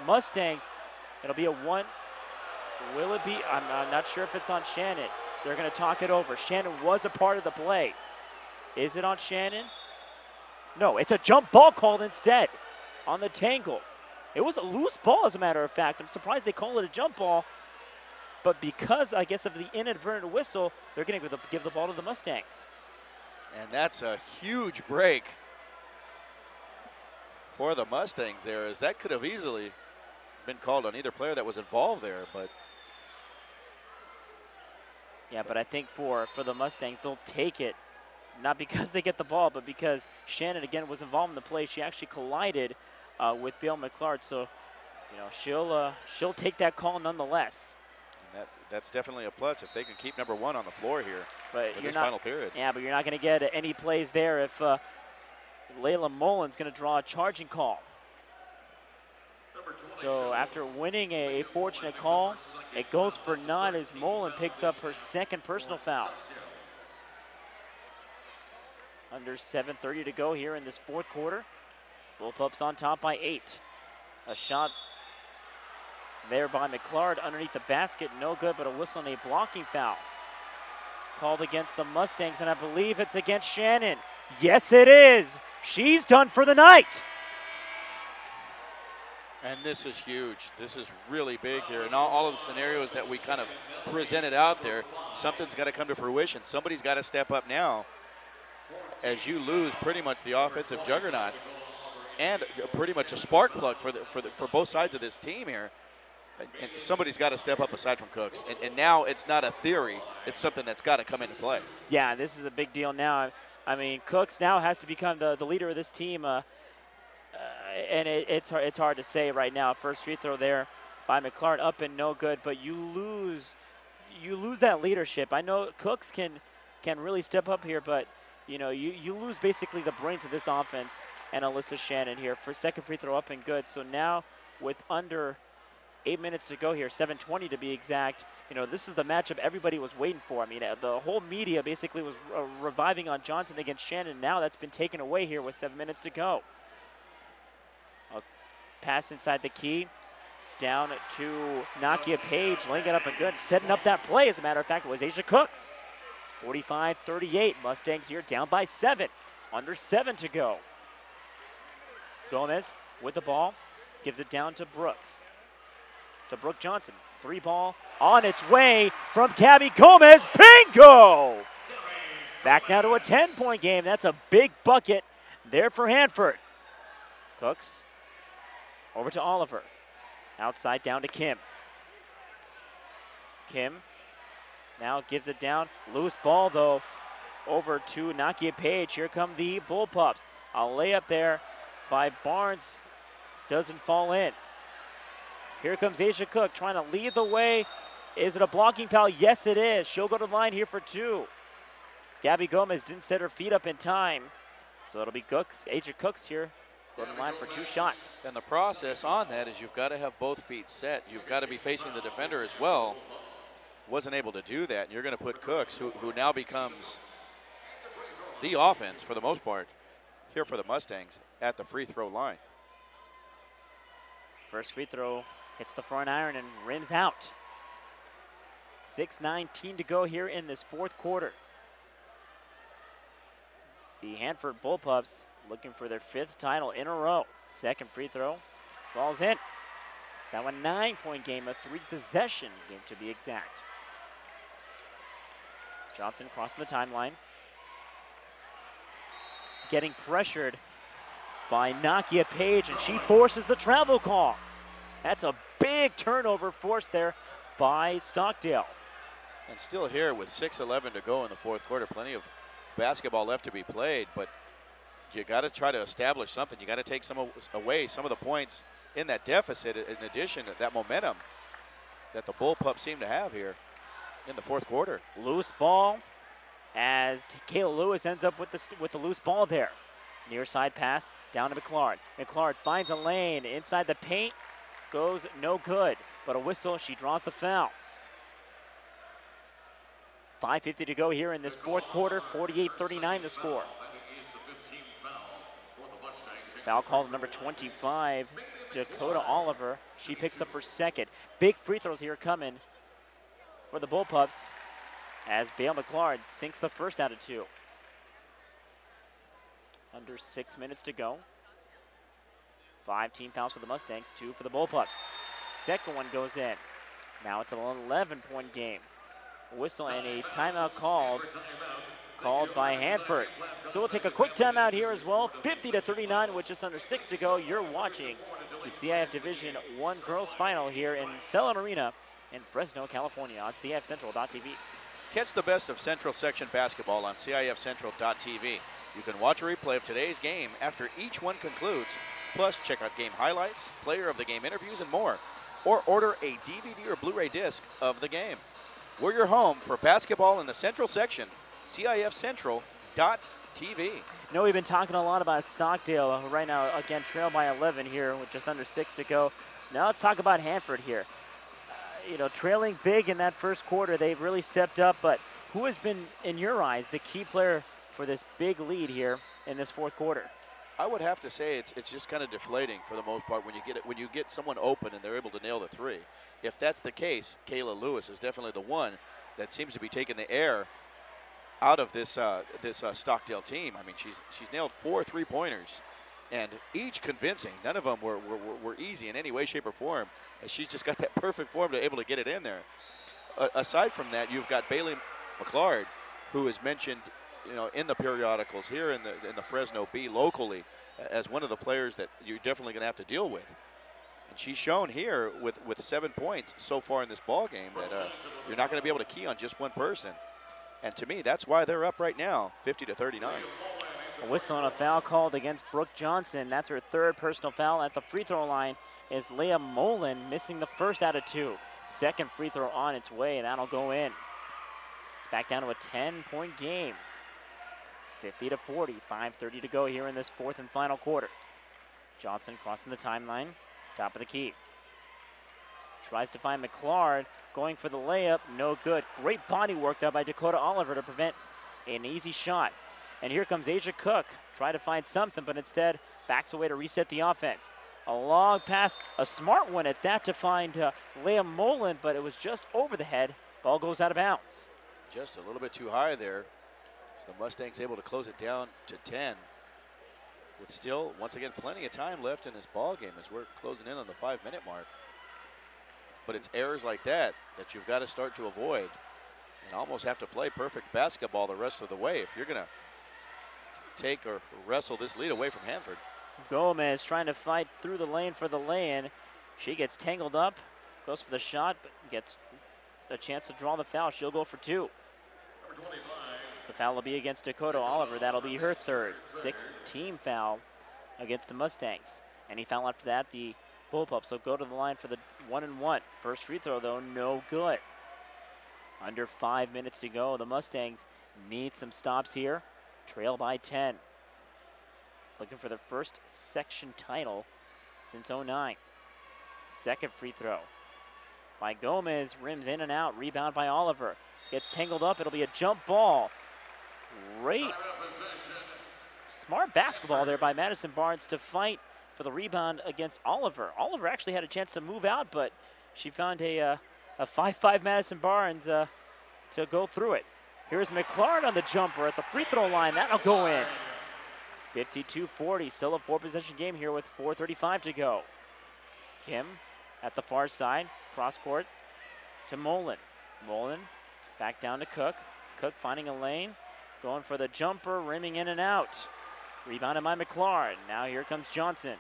Mustangs. It'll be a 1. Will it be? I'm not sure if it's on Shannon. They're going to talk it over. Shannon was a part of the play. Is it on Shannon? No, it's a jump ball called instead on the tangle. It was a loose ball, as a matter of fact. I'm surprised they call it a jump ball. But because, I guess, of the inadvertent whistle, they're going to give the ball to the Mustangs. And that's a huge break for the Mustangs there, as that could have easily been called on either player that was involved there. But yeah, but I think for the Mustangs, they'll take it, not because they get the ball, but because Shannon, again, was involved in the play. She actually collided with Bale McClard, so she'll take that call nonetheless. And that's definitely a plus if they can keep number 1 on the floor here in this final period. Yeah, but you're not going to get any plays there if Layla Mullen's going to draw a charging call. So after winning a fortunate call, it goes for none as Mullen picks up her 2nd personal foul. Under 7:30 to go here in this fourth quarter. Bullpups on top by 8. A shot there by McClard underneath the basket, no good, but a whistle and a blocking foul called against the Mustangs, and I believe it's against Shannon. Yes, it is. She's done for the night. And this is huge. This is really big here. And all of the scenarios that we kind of presented out there, something's got to come to fruition. Somebody's got to step up now as you lose pretty much the offensive juggernaut and pretty much a spark plug for both sides of this team here. And somebody's got to step up aside from Cooks. And now it's not a theory. It's something that's got to come into play. Yeah, this is a big deal now. I mean, Cooks now has to become the leader of this team. And it's hard to say right now. First free throw there by McLaren, up and no good. But you lose that leadership. I know Cooks can really step up here, but you lose basically the brains of this offense. And Alyssa Shannon here for second free throw, up and good. So now with under 8 minutes to go here, 7:20 to be exact. This is the matchup everybody was waiting for. I mean, the whole media basically was reviving on Johnson against Shannon. Now that's been taken away here with 7 minutes to go. Pass inside the key, down to Nakia Page, laying it up and good. Setting up that play, as a matter of fact, was Asia Cooks. 45-38, Mustangs here down by 7. Under 7 to go. Gomez with the ball, gives it down to Brooks. To Brooke Johnson, 3 ball on its way from Gabby Gomez, bingo! Back now to a 10-point game. That's a big bucket there for Hanford. Cooks. Over to Oliver. Outside down to Kim. Kim now gives it down. Loose ball, though, over to Nakia Page. Here come the Bullpups. A layup there by Barnes. Doesn't fall in. Here comes Asia Cook trying to lead the way. Is it a blocking foul? Yes, it is. She'll go to the line here for 2. Gabby Gomez didn't set her feet up in time. So it'll be Cooks. Asia Cooks here. Go to the line for 2 shots. And the process on that is you've got to have both feet set. You've got to be facing the defender as well. Wasn't able to do that. And you're going to put Cooks, who now becomes the offense for the most part here for the Mustangs, at the free throw line. First free throw hits the front iron and rims out. 6:19 to go here in this fourth quarter. The Hanford Bullpups looking for their 5th title in a row. Second free throw falls in. It's now a 9-point game, a 3-possession game to be exact. Johnson crossing the timeline. Getting pressured by Nakia Page, and she forces the travel call. That's a big turnover forced there by Stockdale. And still here with 6:11 to go in the fourth quarter. Plenty of basketball left to be played, but you got to try to establish something. You got to take some of the points in that deficit, in addition to that momentum that the Bullpups seem to have here in the fourth quarter. Loose ball as Kayla Lewis ends up with the loose ball there. Near side pass down to McLaren. McLaren finds a lane inside the paint. Goes no good, but a whistle. She draws the foul. 5:50 to go here in this fourth quarter. 48-39 the score. Foul call to number 25, Dakota Oliver. She picks up her second. Big free throws here coming for the Bullpups as Bale McLaren sinks the first out of 2. Under 6 minutes to go. 5 team fouls for the Mustangs, 2 for the Bullpups. Second one goes in. Now it's an 11-point game. Whistle and a timeout called by Hanford. So we'll take a quick timeout here as well. 50-39 with just under 6 to go. You're watching the CIF Division I Girls Final here in Selland Arena in Fresno, California on CIFCentral.tv. Catch the best of Central Section basketball on CIFCentral.tv. You can watch a replay of today's game after each one concludes. Plus, check out game highlights, player of the game interviews, and more. Or order a DVD or Blu-ray disc of the game. We're your home for basketball in the Central Section, CIFCentral.tv. Know we've been talking a lot about Stockdale right now. Again, trail by 11 here with just under 6 to go. Now let's talk about Hanford here. Trailing big in that first quarter, they've really stepped up. But who has been, in your eyes, the key player for this big lead here in this fourth quarter? I would have to say it's just kind of deflating for the most part when you get someone open and they're able to nail the three. If that's the case, Kayla Lewis is definitely the one that seems to be taking the air out of this Stockdale team. I mean, she's nailed 4 3-pointers, and each convincing. None of them were easy in any way, shape, or form. And she's just got that perfect form to able to get it in there. Aside from that, you've got Bailey McClard, who is mentioned, in the periodicals here in the Fresno B locally as one of the players that you're definitely going to have to deal with. And she's shown here with 7 points so far in this ball game that you're not going to be able to key on just one person. And to me, that's why they're up right now, 50-39. A whistle and a foul called against Brooke Johnson. That's her 3rd personal foul. At the free throw line is Leah Mullen, missing the first out of 2. Second free throw on its way, and that'll go in. It's back down to a 10-point game. 50-40, 5:30 to go here in this 4th and final quarter. Johnson crossing the timeline, top of the key. Tries to find McClard, going for the layup, no good. Great body work there by Dakota Oliver to prevent an easy shot. And here comes Asia Cook, try to find something, but instead backs away to reset the offense. A long pass, a smart one at that to find Leah Mullen, but it was just over the head. Ball goes out of bounds. Just a little bit too high there. So the Mustangs able to close it down to 10. With still, once again, plenty of time left in this ball game as we're closing in on the 5-minute mark. But it's errors like that you've got to start to avoid and almost have to play perfect basketball the rest of the way if you're going to take or wrestle this lead away from Hanford. Gomez trying to fight through the lane for the lay-in. She gets tangled up, goes for the shot, but gets a chance to draw the foul. She'll go for 2. The foul will be against Dakota Oliver. That'll be her 3rd, 6th team foul against the Mustangs. Any foul after that, the Bullpups will go to the line for the 1-and-1. First free throw, though, no good. Under 5 minutes to go. The Mustangs need some stops here. Trail by 10. Looking for their first section title since 09. Second free throw by Gomez. Rims in and out. Rebound by Oliver. Gets tangled up. It'll be a jump ball. Great. Smart basketball there by Madison Barnes to fight for the rebound against Oliver. Oliver actually had a chance to move out, but she found a 5'5" Madison Barnes to go through it. Here's McClard on the jumper at the free throw line. That'll go in. 52-40, still a 4-possession game here with 4:35 to go. Kim at the far side, cross court to Mullen. Mullen back down to Cook. Cook finding a lane, going for the jumper, rimming in and out. Rebounded by McClard. Now here comes Johnson.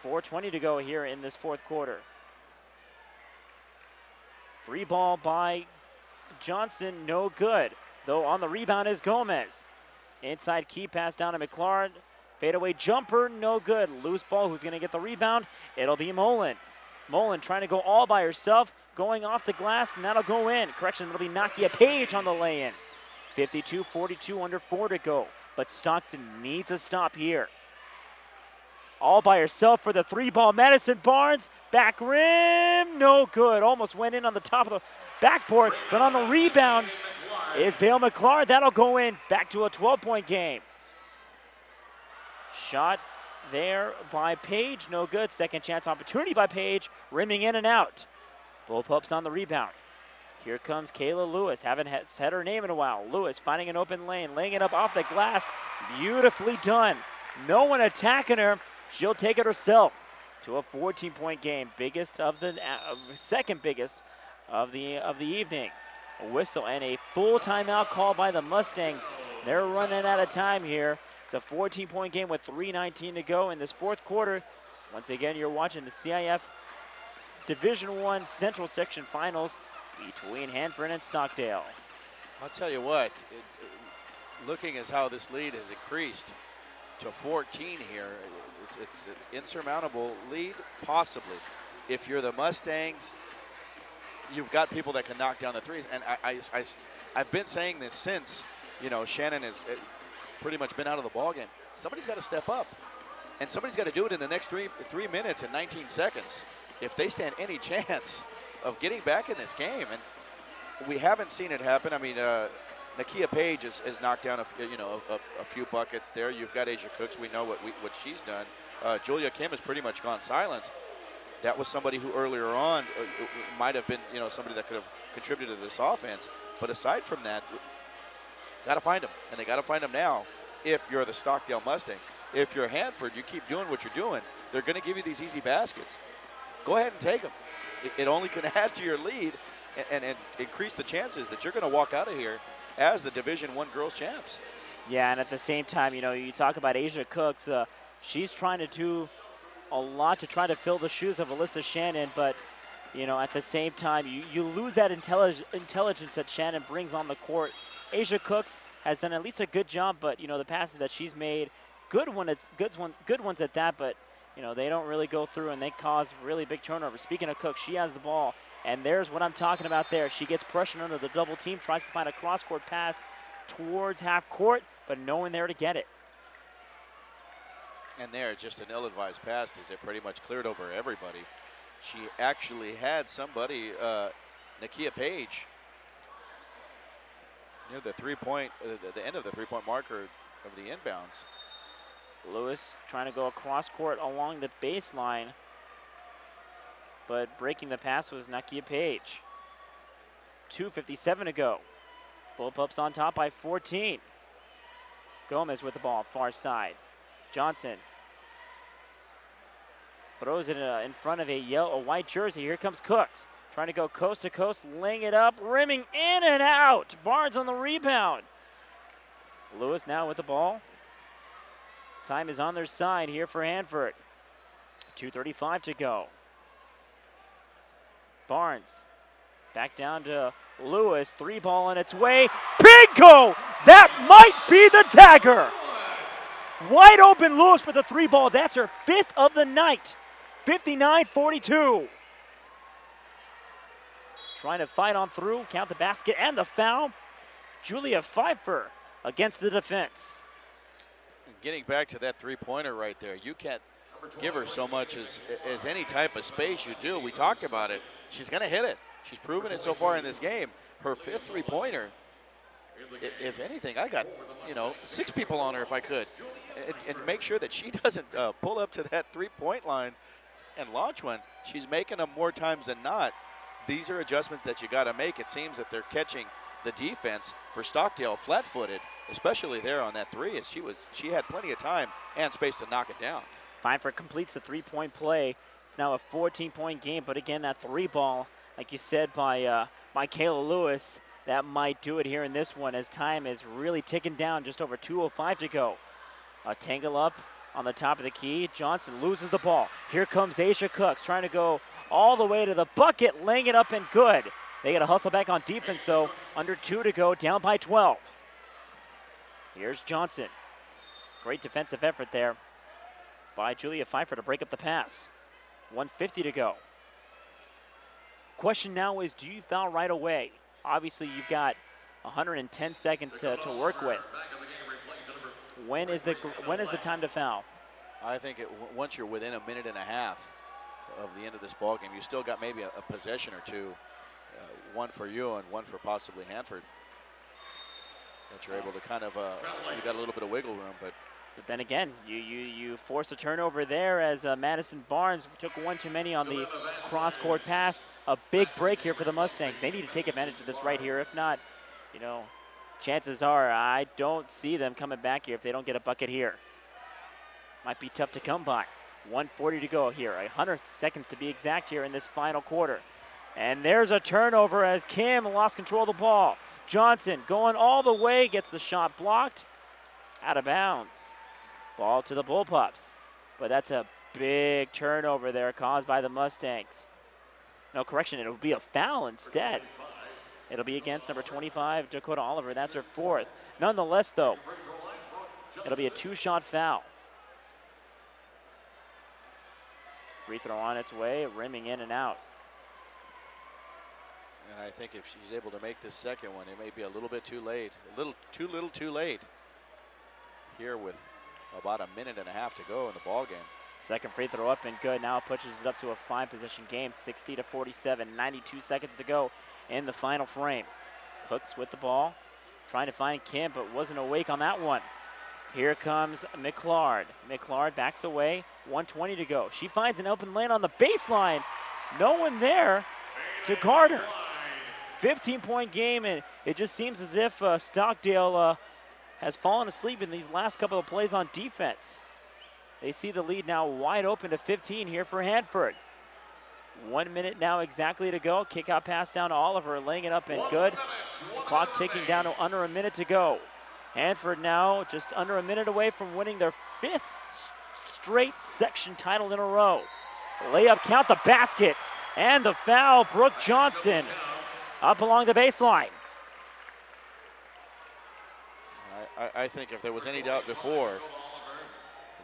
4:20 to go here in this 4th quarter. Free ball by Johnson, no good. Though on the rebound is Gomez. Inside key pass down to McClard. Fadeaway jumper, no good. Loose ball, who's going to get the rebound? It'll be Mullen. Mullen trying to go all by herself, going off the glass, and that'll go in. Correction, it'll be Nakia Page on the lay-in. 52-42, under 4 to go. But Stockton needs a stop here. All by herself for the 3-ball. Madison Barnes, back rim, no good. Almost went in on the top of the backboard, but on the rebound is Bale McClard. That'll go in. Back to a 12-point game. Shot there by Page, no good. Second chance opportunity by Page, rimming in and out. Bullpups on the rebound. Here comes Kayla Lewis, haven't said her name in a while. Lewis finding an open lane, laying it up off the glass. Beautifully done. No one attacking her. She'll take it herself to a 14-point game. Biggest of the second biggest of the evening. A whistle and a full timeout called by the Mustangs. They're running out of time here. It's a 14-point game with 3:19 to go in this 4th quarter. Once again, you're watching the CIF Division I Central Section Finals between Hanford and Stockdale. I'll tell you what, looking as how this lead has increased to 14 here, it's an insurmountable lead, possibly. If you're the Mustangs, you've got people that can knock down the threes. And I've been saying this since, Shannon has pretty much been out of the ballgame. Somebody's got to step up, and somebody's got to do it in the next 3 minutes and 19 seconds if they stand any chance of getting back in this game. And we haven't seen it happen. I mean, Nakia Page has knocked down a few buckets there. You've got Asia Cooks. We know what she's done. Julia Kim has pretty much gone silent. That was somebody who earlier on might have been somebody that could have contributed to this offense. But aside from that, Got to find them, and they got to find them now. If you're the Stockdale Mustangs, if you're Hanford, you keep doing what you're doing. They're going to give you these easy baskets. Go ahead and take them. It only can add to your lead and increase the chances that you're going to walk out of here as the Division I girls champs. Yeah, and at the same time, you know, you talk about Asia Cooks. She's trying to do a lot to try to fill the shoes of Alyssa Shannon, but, you know, at the same time, you lose that intelligence that Shannon brings on the court. Asia Cooks has done at least a good job, but, you know, the passes that she's made, good ones at that, but, you know, they don't really go through and they cause really big turnovers. Speaking of Cooks, she has the ball, and there's what I'm talking about there. She gets pressured under the double team, tries to find a cross-court pass towards half court, but no one there to get it. And there, just an ill-advised pass as it pretty much cleared over everybody. She actually had somebody, Nakia Page, near the three-point, the end of the three-point marker of the inbounds. Lewis trying to go across court along the baseline, but breaking the pass was Nakia Page. 2:57 to go. Bullpups on top by 14. Gomez with the ball, far side. Johnson throws it in front of a white jersey. Here comes Cooks, trying to go coast to coast, laying it up, rimming in and out. Barnes on the rebound. Lewis now with the ball. Time is on their side here for Hanford. 2:35 to go. Barnes back down to Lewis. Three ball on its way. Bingo! That might be the dagger. Wide open Lewis for the three ball. That's her fifth of the night. 59-42. Trying to fight on through, count the basket and the foul. Julia Pfeiffer against the defense. Getting back to that three-pointer right there, you can't give her so much as any type of space you do. We talked about it. She's going to hit it. She's proven it so far in this game. Her fifth three-pointer, if anything, I got, 6 people on her if I could. And make sure that she doesn't pull up to that three-point line and launch one. She's making them more times than not. These are adjustments that you got to make. It seems that they're catching the defense for Stockdale flat-footed, especially there on that three, as she had plenty of time and space to knock it down. Pfeiffer completes the three-point play. It's now a 14-point game, but again, that three ball, like you said by Kayla Lewis, that might do it here in this one as time is really ticking down, just over 2:05 to go. A tangle up on the top of the key. Johnson loses the ball. Here comes Asia Cooks trying to go all the way to the bucket, laying it up and good. They got to hustle back on defense, though. Under 2 to go, down by 12. Here's Johnson. Great defensive effort there by Julia Pfeiffer to break up the pass. 1:50 to go. Question now is, do you foul right away? Obviously, you've got 110 seconds to work with. When is the time to foul? I think once you're within a minute and a half of the end of this ball game, you still got maybe a possession or two, one for you and one for possibly Hanford. That you're able to kind of, you got a little bit of wiggle room, but then again, you force a turnover there as Madison Barnes took one too many on the cross-court pass. A big break here for the Mustangs. They need to take advantage of this right here. If not, chances are I don't see them coming back here if they don't get a bucket here. Might be tough to come by. 1:40 to go here. 100 seconds to be exact here in this final quarter. And there's a turnover as Kim lost control of the ball. Johnson going all the way, gets the shot blocked. Out of bounds. Ball to the Bullpups. But that's a big turnover there caused by the Mustangs. No, correction, it'll be a foul instead. It'll be against number 25, Dakota Oliver. That's her fourth. Nonetheless, though, it'll be a 2-shot foul. Free throw on its way, rimming in and out. And I think if she's able to make this second one, it may be a little bit too late. A little too late here with about a minute and a half to go in the ball game. Second free throw up and good. Now it pushes it up to a 5-possession game, 60-47. 92 seconds to go in the final frame. Cooks with the ball, trying to find Kim, but wasn't awake on that one. Here comes McLeod. McLeod backs away, 1:20 to go. She finds an open lane on the baseline. No one there to guard her. 15-point game, and it just seems as if Stockdale has fallen asleep in these last couple of plays on defense. They see the lead now wide open to 15 here for Hanford. 1 minute now exactly to go. Kick out pass down to Oliver, laying it up and good. Clock ticking down to under a minute to go. Hanford now just under a minute away from winning their 5th straight section title in a row. Layup, count the basket, and the foul. Brooke Johnson up along the baseline. I think if there was any doubt before,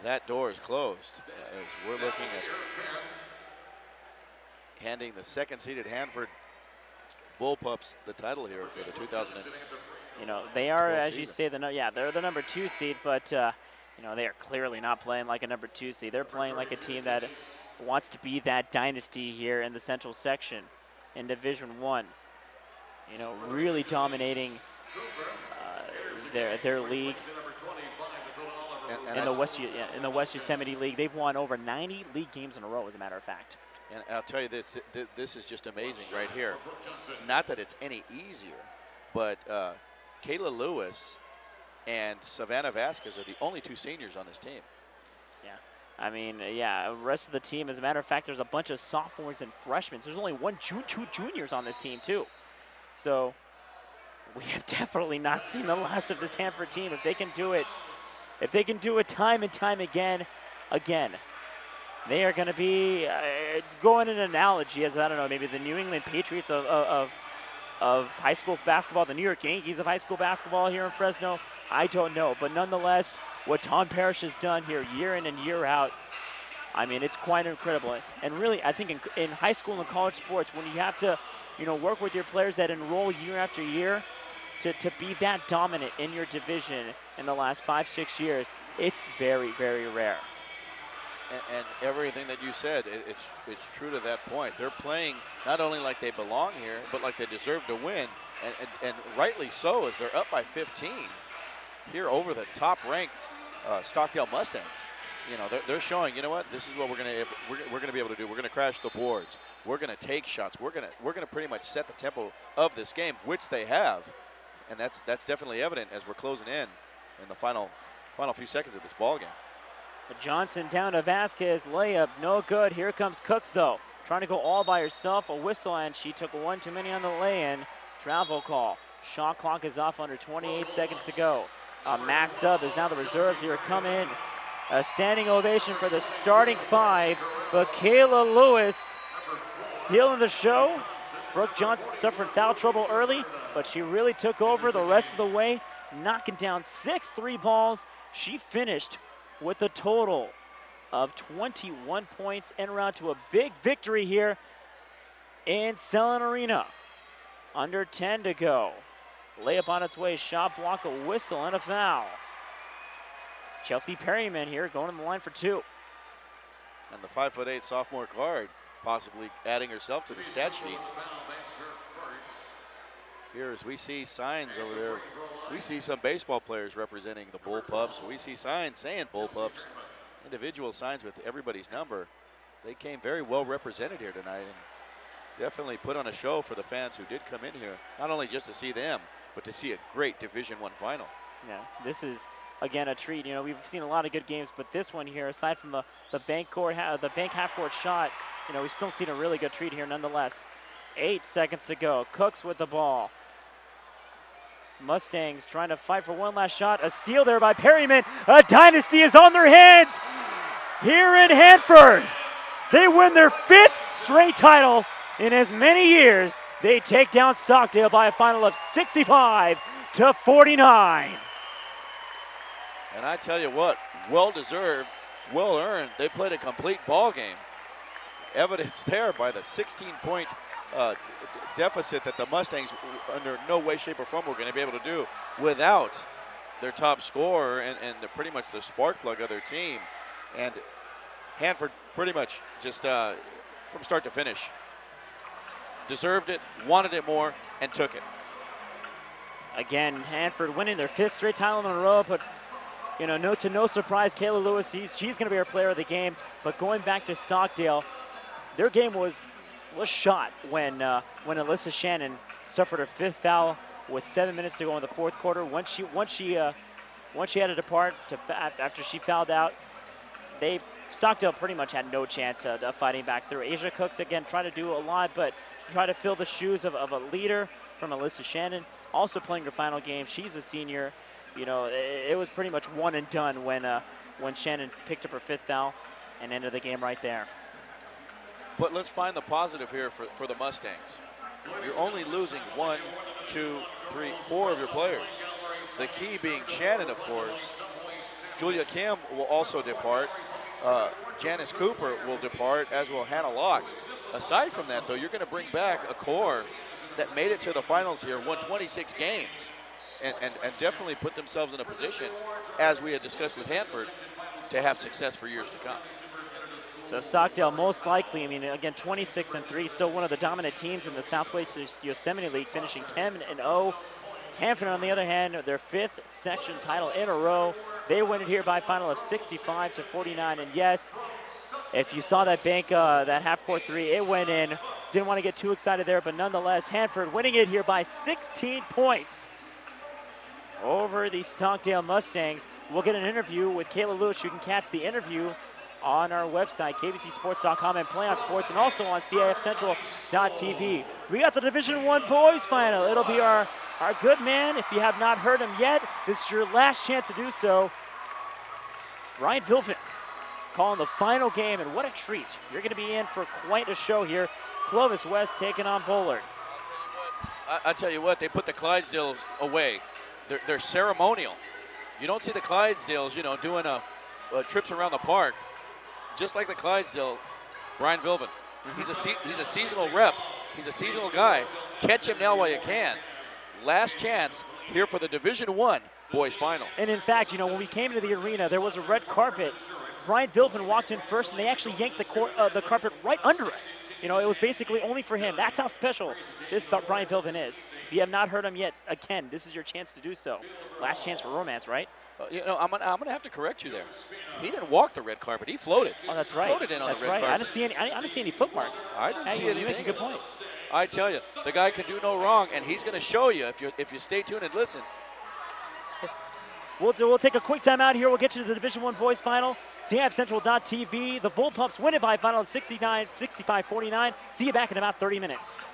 that door is closed. As we're looking at handing the second-seeded Hanford Bullpups the title here for the 2000. You know, they are, as you say, they're the number 2 seed, but you know, they are clearly not playing like a number 2 seed. They're playing like a team that wants to be that dynasty here in the Central section in Division 1. You know, really dominating their league. In the West Yosemite League, they've won over 90 league games in a row, as a matter of fact. And I'll tell you this is just amazing right here. Not that it's any easier, but Kayla Lewis and Savannah Vasquez are the only 2 seniors on this team. Yeah, I mean, yeah, the rest of the team, as a matter of fact, there's a bunch of sophomores and freshmen. There's only 2 juniors on this team, too. So we have definitely not seen the last of this Hanford team. If they can do it, time and time again, they are going to be going an analogy as, I don't know, maybe the New England Patriots of high school basketball, the New York Yankees of high school basketball here in Fresno. I don't know, but nonetheless, what Tom Parrish has done here year in and year out, I mean, it's quite incredible. And really, I think in high school and college sports, when you have to, you know, work with your players that enroll year after year, to be that dominant in your division in the last 5-6 years, it's very, very rare. And everything that you said, it's true to that point. They're playing not only like they belong here, but like they deserve to win, and rightly so, as they're up by 15 here over the top-ranked Stockdale Mustangs. You know, they're showing, you know what, this is what we're gonna be able to do. We're gonna crash the boards. We're gonna take shots. We're gonna pretty much set the tempo of this game, which they have, and that's definitely evident as we're closing in the final few seconds of this ball game. Johnson down to Vasquez, layup, no good. Here comes Cooks, though, trying to go all by herself. A whistle, and she took 1 too many on the lay-in. Travel call. Shot clock is off, under 28 seconds to go. A mass sub is now the reserves here come in. A standing ovation for the starting 5, but Kayla Lewis stealing the show. Brooke Johnson suffered foul trouble early, but she really took over the rest of the way, knocking down 6 3 balls. She finished with a total of 21 points en route to a big victory here in Selland Arena. Under 10 to go. Layup on its way, shot block, a whistle, and a foul. Chelsea Perryman here going on the line for 2. And the 5'8" sophomore guard possibly adding herself to the stat sheet. Here as we see signs over there, we see some baseball players representing the Bullpups. We see signs saying Bullpups, individual signs with everybody's number. They came very well represented here tonight and definitely put on a show for the fans who did come in here, not only just to see them, but to see a great Division I final. Yeah, this is, again, a treat. You know, we've seen a lot of good games, but this one here, aside from the bank half-court shot, you know, we've still seen a really good treat here nonetheless. 8 seconds to go. Cooks with the ball. Mustangs trying to fight for one last shot. A steal there by Perryman. A dynasty is on their hands here in Hanford. They win their 5th straight title in as many years. They take down Stockdale by a final of 65-49. And I tell you what, well-deserved, well-earned. They played a complete ball game. Evidence there by the 16-point deficit that the Mustangs, under no way, shape, or form, were going to be able to do without their top scorer and pretty much the spark plug of their team. And Hanford pretty much just from start to finish deserved it, wanted it more, and took it. Again, Hanford winning their 5th straight title in a row, but you know, no surprise, Kayla Lewis, she's going to be our player of the game. But going back to Stockdale, their game was shot when Alyssa Shannon suffered her 5th foul with 7 minutes to go in the 4th quarter. Once she had to depart after she fouled out, Stockdale pretty much had no chance of fighting back through. Asia Cooks, again, trying to do a lot, but try to fill the shoes of a leader from Alyssa Shannon, also playing her final game. She's a senior. You know, it was pretty much one and done when Shannon picked up her 5th foul and ended the game right there. But let's find the positive here for the Mustangs. You're only losing 1, 2, 3, 4 of your players. The key being Shannon, of course. Julia Kim will also depart. Janice Cooper will depart, as will Hannah Locke. Aside from that, though, you're going to bring back a core that made it to the finals here, won 26 games, and definitely put themselves in a position, as we had discussed with Hanford, to have success for years to come. So Stockdale most likely, I mean, again, 26-3, still one of the dominant teams in the Southwest Yosemite League, finishing 10-0. Hanford, on the other hand, their 5th section title in a row. They win it here by a final of 65-49. And yes, if you saw that that half-court 3, it went in. Didn't want to get too excited there, but nonetheless, Hanford winning it here by 16 points over the Stockdale Mustangs. We'll get an interview with Kayla Lewis. You can catch the interview on our website, kbcsports.com, and Play on Sports, and also on CIFCentral.tv. We got the Division I boys final. It'll be our good man. If you have not heard him yet, this is your last chance to do so. Ryan Vilfin calling the final game, and what a treat. You're going to be in for quite a show here. Clovis West taking on Bullard. I tell you what, they put the Clydesdales away. They're ceremonial. You don't see the Clydesdales, you know, doing trips around the park. Just like the Clydesdale, Brian Vilvin. He's a seasonal rep. He's a seasonal guy. Catch him now while you can. Last chance here for the Division I boys final. And in fact, you know, when we came into the arena, there was a red carpet. Brian Vilvin walked in first, and they actually yanked the carpet right under us. You know, it was basically only for him. That's how special this Brian Vilvin is. If you have not heard him yet, again, this is your chance to do so. Last chance for romance, right? You know, I'm gonna have to correct you there. He didn't walk the red carpet. He floated. Oh, that's right. Floated in on the red carpet. I didn't see any foot marks. I didn't see anything. You make a good point. I tell you, the guy can do no wrong, and he's going to show you if you stay tuned and listen. We'll take a quick time out here. We'll get you to the Division I boys final. CIFCentral.tv. The Bull Pumps win it by a final of 65-49. See you back in about 30 minutes.